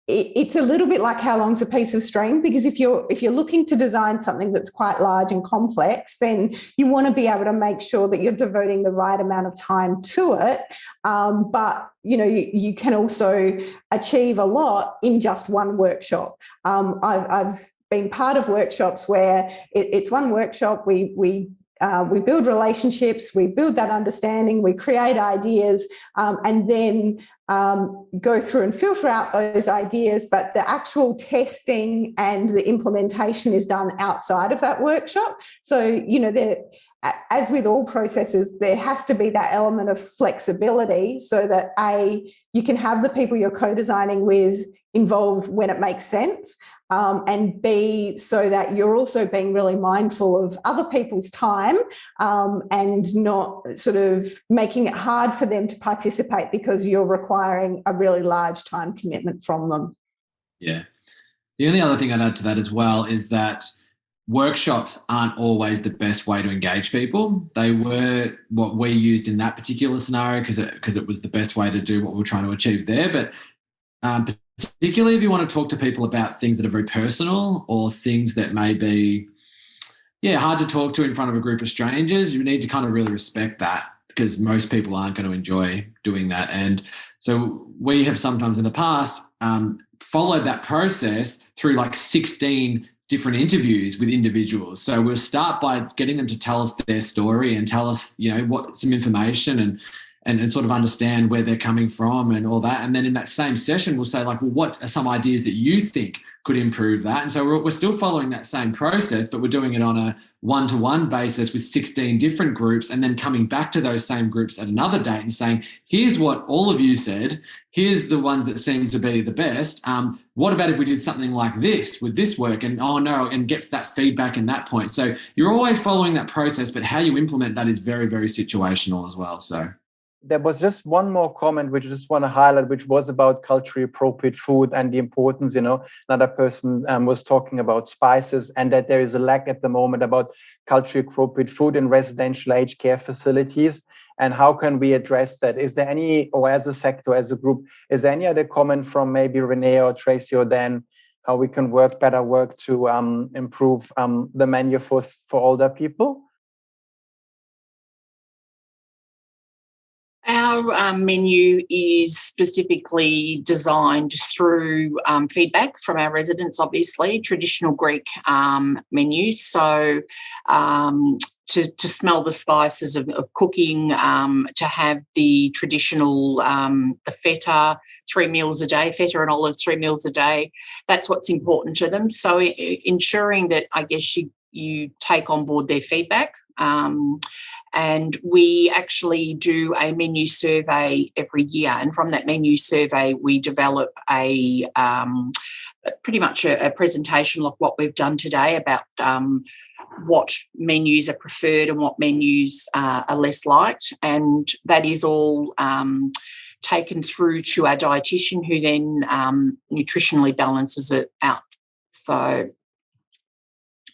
It's a little bit like how long's a piece of string, because if you're looking to design something that's quite large and complex, then you want to be able to make sure that you're devoting the right amount of time to it. But you can also achieve a lot in just one workshop. I've been part of workshops where it's one workshop. We build relationships, we build that understanding, we create ideas, and then go through and filter out those ideas, but the actual testing and the implementation is done outside of that workshop. So, as with all processes, there has to be that element of flexibility so that you can have the people you're co-designing with involved when it makes sense, and B, so that you're also being really mindful of other people's time, and not sort of making it hard for them to participate because you're requiring a really large time commitment from them.
Yeah. The only other thing I'd add to that as well is that workshops aren't always the best way to engage people. They were what we used in that particular scenario because it was the best way to do what we were trying to achieve there. But particularly if you want to talk to people about things that are very personal or things that may be, hard to talk to in front of a group of strangers, you need to kind of really respect that, because most people aren't going to enjoy doing that. And so we have sometimes in the past followed that process through like 16 different interviews with individuals. So we'll start by getting them to tell us their story and tell us, what some information and sort of understand where they're coming from and all that. And then in that same session, we'll say like, well, what are some ideas that you think could improve that? And so we're still following that same process, but we're doing it on a one-to-one basis with 16 different groups, and then coming back to those same groups at another date and saying, here's what all of you said. Here's the ones that seem to be the best. What about if we did something like this with this work? And and get that feedback in that point. So you're always following that process, but how you implement that is very, very situational as well. So
there was just one more comment which I just want to highlight, which was about culturally appropriate food and the importance. Another person was talking about spices, and that there is a lack at the moment about culturally appropriate food in residential aged care facilities. And how can we address that? Is there any, or as a sector, as a group, is there any other comment from maybe Rene or Tracy or Dan, how we can work to improve the menu for older people?
Our menu is specifically designed through feedback from our residents, obviously, traditional Greek menus. So to smell the spices of cooking, to have the traditional, the feta, 3 meals a day, feta and olives 3 meals a day. That's what's important to them. So ensuring that, I guess, you take on board their feedback. And we actually do a menu survey every year. And from that menu survey, we develop pretty much a presentation like what we've done today about what menus are preferred and what menus are less liked. And that is all taken through to our dietitian, who then nutritionally balances it out. So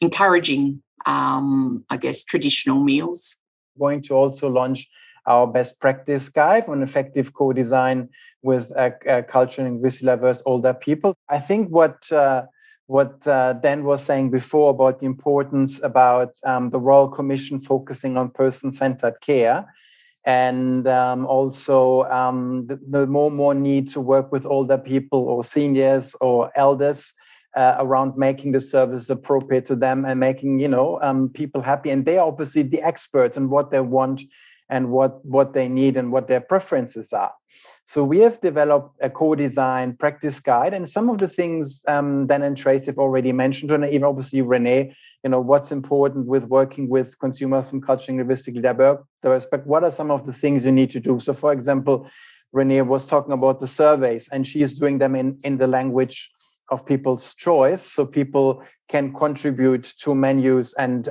encouraging, I guess, traditional meals.
Going to also launch our best practice guide on effective co-design with culturally and linguistically diverse older people. I think what Dan was saying before about the importance about the Royal Commission focusing on person-centered care, and also the more need to work with older people or seniors or elders around making the service appropriate to them and making, people happy. And they are obviously the experts in what they want and what they need and what their preferences are. So we have developed a co-design practice guide, and some of the things Dan and Trace have already mentioned, and even obviously Rene, what's important with working with consumers from culturally linguistically diverse, but what are some of the things you need to do? So for example, Rene was talking about the surveys, and she is doing them in the language of people's choice, so people can contribute to menus and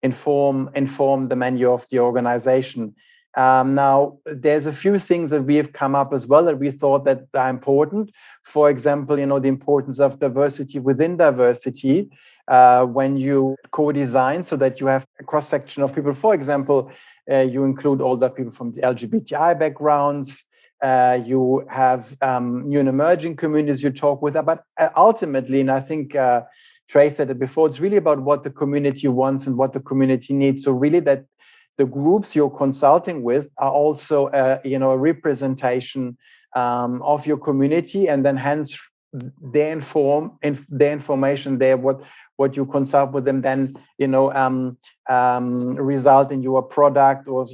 inform the menu of the organization. Now, there's a few things that we have come up as well that we thought that are important. For example, the importance of diversity within diversity when you co-design, so that you have a cross-section of people. For example, you include older people from the LGBTI backgrounds. You have new and emerging communities you talk with. But ultimately, and I think Trace said it before, it's really about what the community wants and what the community needs. So really that the groups you're consulting with are also, a representation of your community, and then hence their information there, what you consult with them, then result in your product or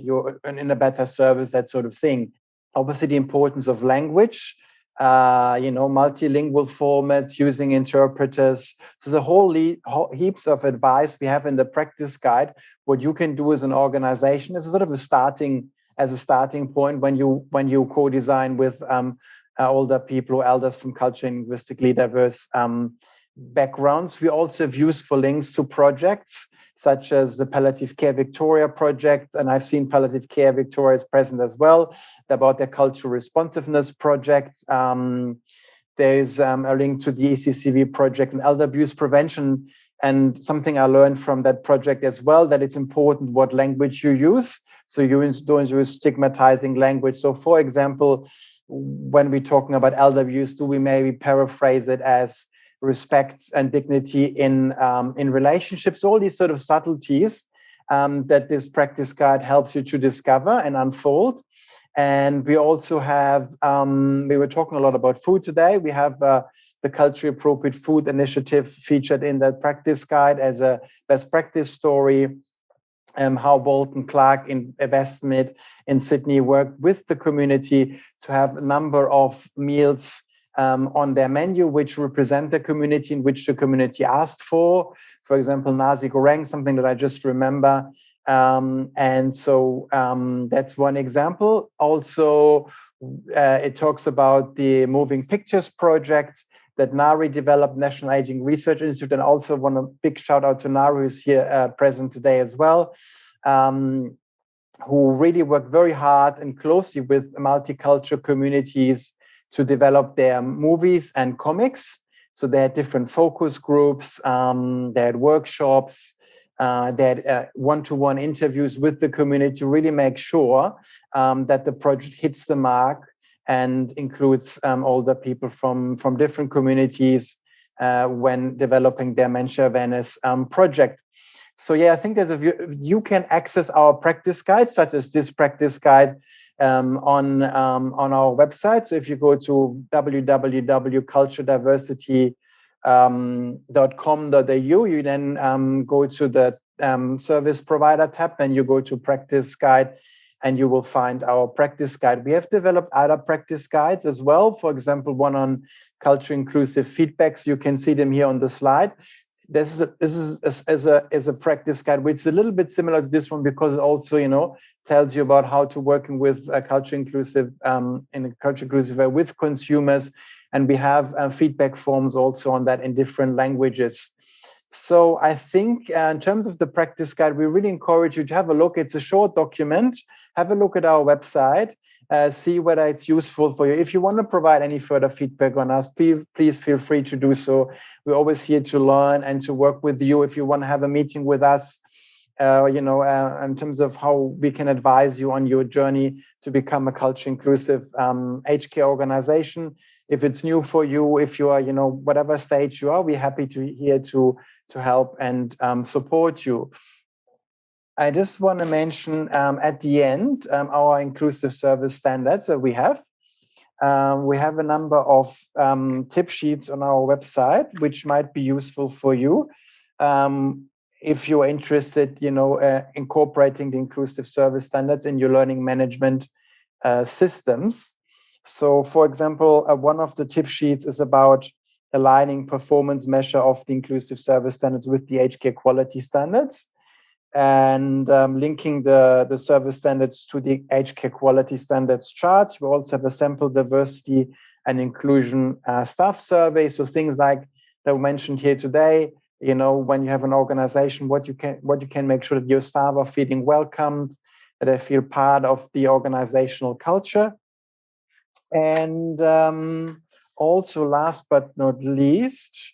in a better service, that sort of thing. Obviously, the importance of language. Multilingual formats, using interpreters. So the whole heaps of advice we have in the practice guide. What you can do as an organization is sort of a starting point when you co-design with older people or elders from culturally and linguistically diverse backgrounds. We also have useful links to projects such as the Palliative Care Victoria project, and I've seen Palliative Care Victoria is present as well, about their cultural responsiveness project. There's a link to the ECCV project and elder abuse prevention, and something I learned from that project as well, that it's important what language you use. So you don't use stigmatizing language. So for example, when we're talking about elder abuse, do we maybe paraphrase it as respect and dignity in relationships? All these sort of subtleties that this practice guide helps you to discover and unfold. And we also have, we were talking a lot about food today. We have the culturally appropriate food initiative featured in that practice guide as a best practice story. How Bolton Clark in Westmead in Sydney worked with the community to have a number of meals on their menu which represent the community, in which the community asked for. For example, nasi goreng, something that I just remember. And so that's one example. Also, it talks about the Moving Pictures project that NARI developed, National Aging Research Institute, and also want a big shout out to NARI, who's here present today as well, who really worked very hard and closely with multicultural communities to develop their movies and comics. So they had different focus groups, they had workshops, they had one-to-one interviews with the community to really make sure that the project hits the mark and includes older people from different communities when developing their dementia awareness project. So yeah, I think you can access our practice guide, such as this practice guide, on our website. So if you go to www.culturediversity.com.au, you then go to the service provider tab, and you go to practice guide, and you will find our practice guide. We have developed other practice guides as well. For example, one on culture inclusive feedbacks. You can see them here on the slide. This is a practice guide, which is a little bit similar to this one, because it also, tells you about how to working with culture inclusive in a culture inclusive way with consumers, and we have feedback forms also on that in different languages. So I think in terms of the practice guide, we really encourage you to have a look. It's a short document. Have a look at our website, see whether it's useful for you. If you want to provide any further feedback on us, please feel free to do so. We're always here to learn and to work with you. If you want to have a meeting with us, in terms of how we can advise you on your journey to become a culture inclusive aged care organization. If it's new for you, if you are, whatever stage you are, we're happy to help and support you. I just want to mention at the end our inclusive service standards that we have. We have a number of tip sheets on our website, which might be useful for you. If you're interested, incorporating the inclusive service standards in your learning management systems. So, for example, one of the tip sheets is about aligning performance measure of the inclusive service standards with the aged care quality standards, and linking the service standards to the aged care quality standards charts. We also have a sample diversity and inclusion staff survey. So things like that we mentioned here today, when you have an organization, what you can make sure that your staff are feeling welcomed, that they feel part of the organizational culture. And also, last but not least,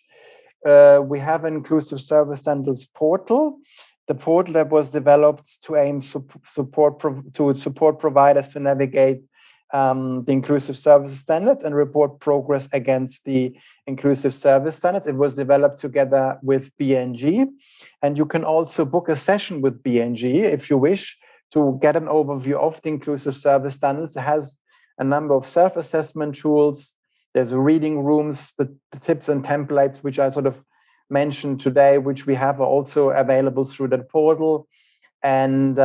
we have an inclusive service standards portal. The portal that was developed to aim support providers to navigate the inclusive service standards and report progress against the inclusive service standards. It was developed together with BNG, and you can also book a session with BNG if you wish to get an overview of the inclusive service standards. It has a number of self-assessment tools. There's reading rooms, the tips and templates, which I sort of mentioned today, which we have, are also available through that portal. And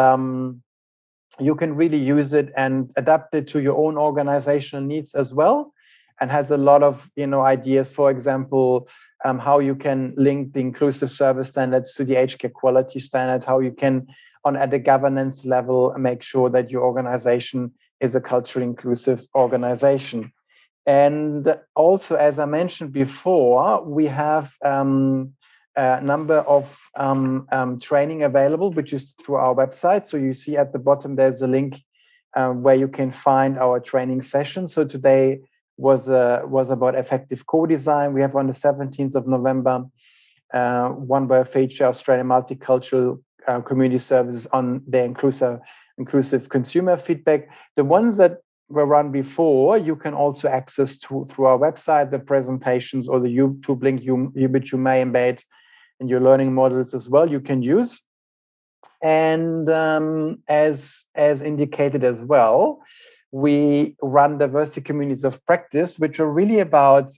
you can really use it and adapt it to your own organizational needs as well, and has a lot of ideas, for example, how you can link the inclusive service standards to the aged care quality standards, how you can, at the governance level, make sure that your organization is a culturally inclusive organization. And also, as I mentioned before, we have a number of training available, which is through our website. So you see at the bottom, there's a link where you can find our training session. So today was about effective co-design. We have on the 17th of November, one by FHA Australian Multicultural Community Services on their inclusive consumer feedback. The ones that were run before, you can also access through our website, the presentations or the YouTube link which you may embed in your learning models as well, you can use. And as indicated as well, we run diversity communities of practice, which are really about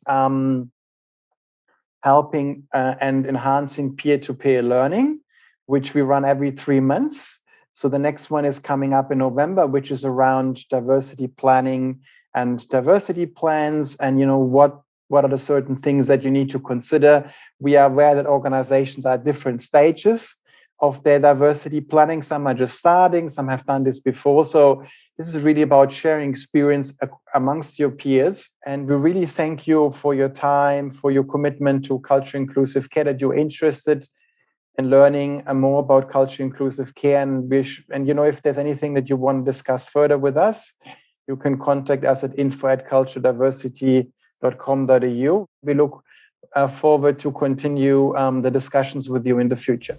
helping and enhancing peer-to-peer learning, which we run every 3 months. So the next one is coming up in November, which is around diversity planning and diversity plans, and what are the certain things that you need to consider. We are aware that organizations are at different stages of their diversity planning. Some are just starting, some have done this before. So this is really about sharing experience amongst your peers. And we really thank you for your time, for your commitment to culture inclusive care, that you're interested and learning more about culture inclusive care. And if there's anything that you want to discuss further with us, you can contact us at info@culturediversity.com.au. We look forward to continue the discussions with you in the future.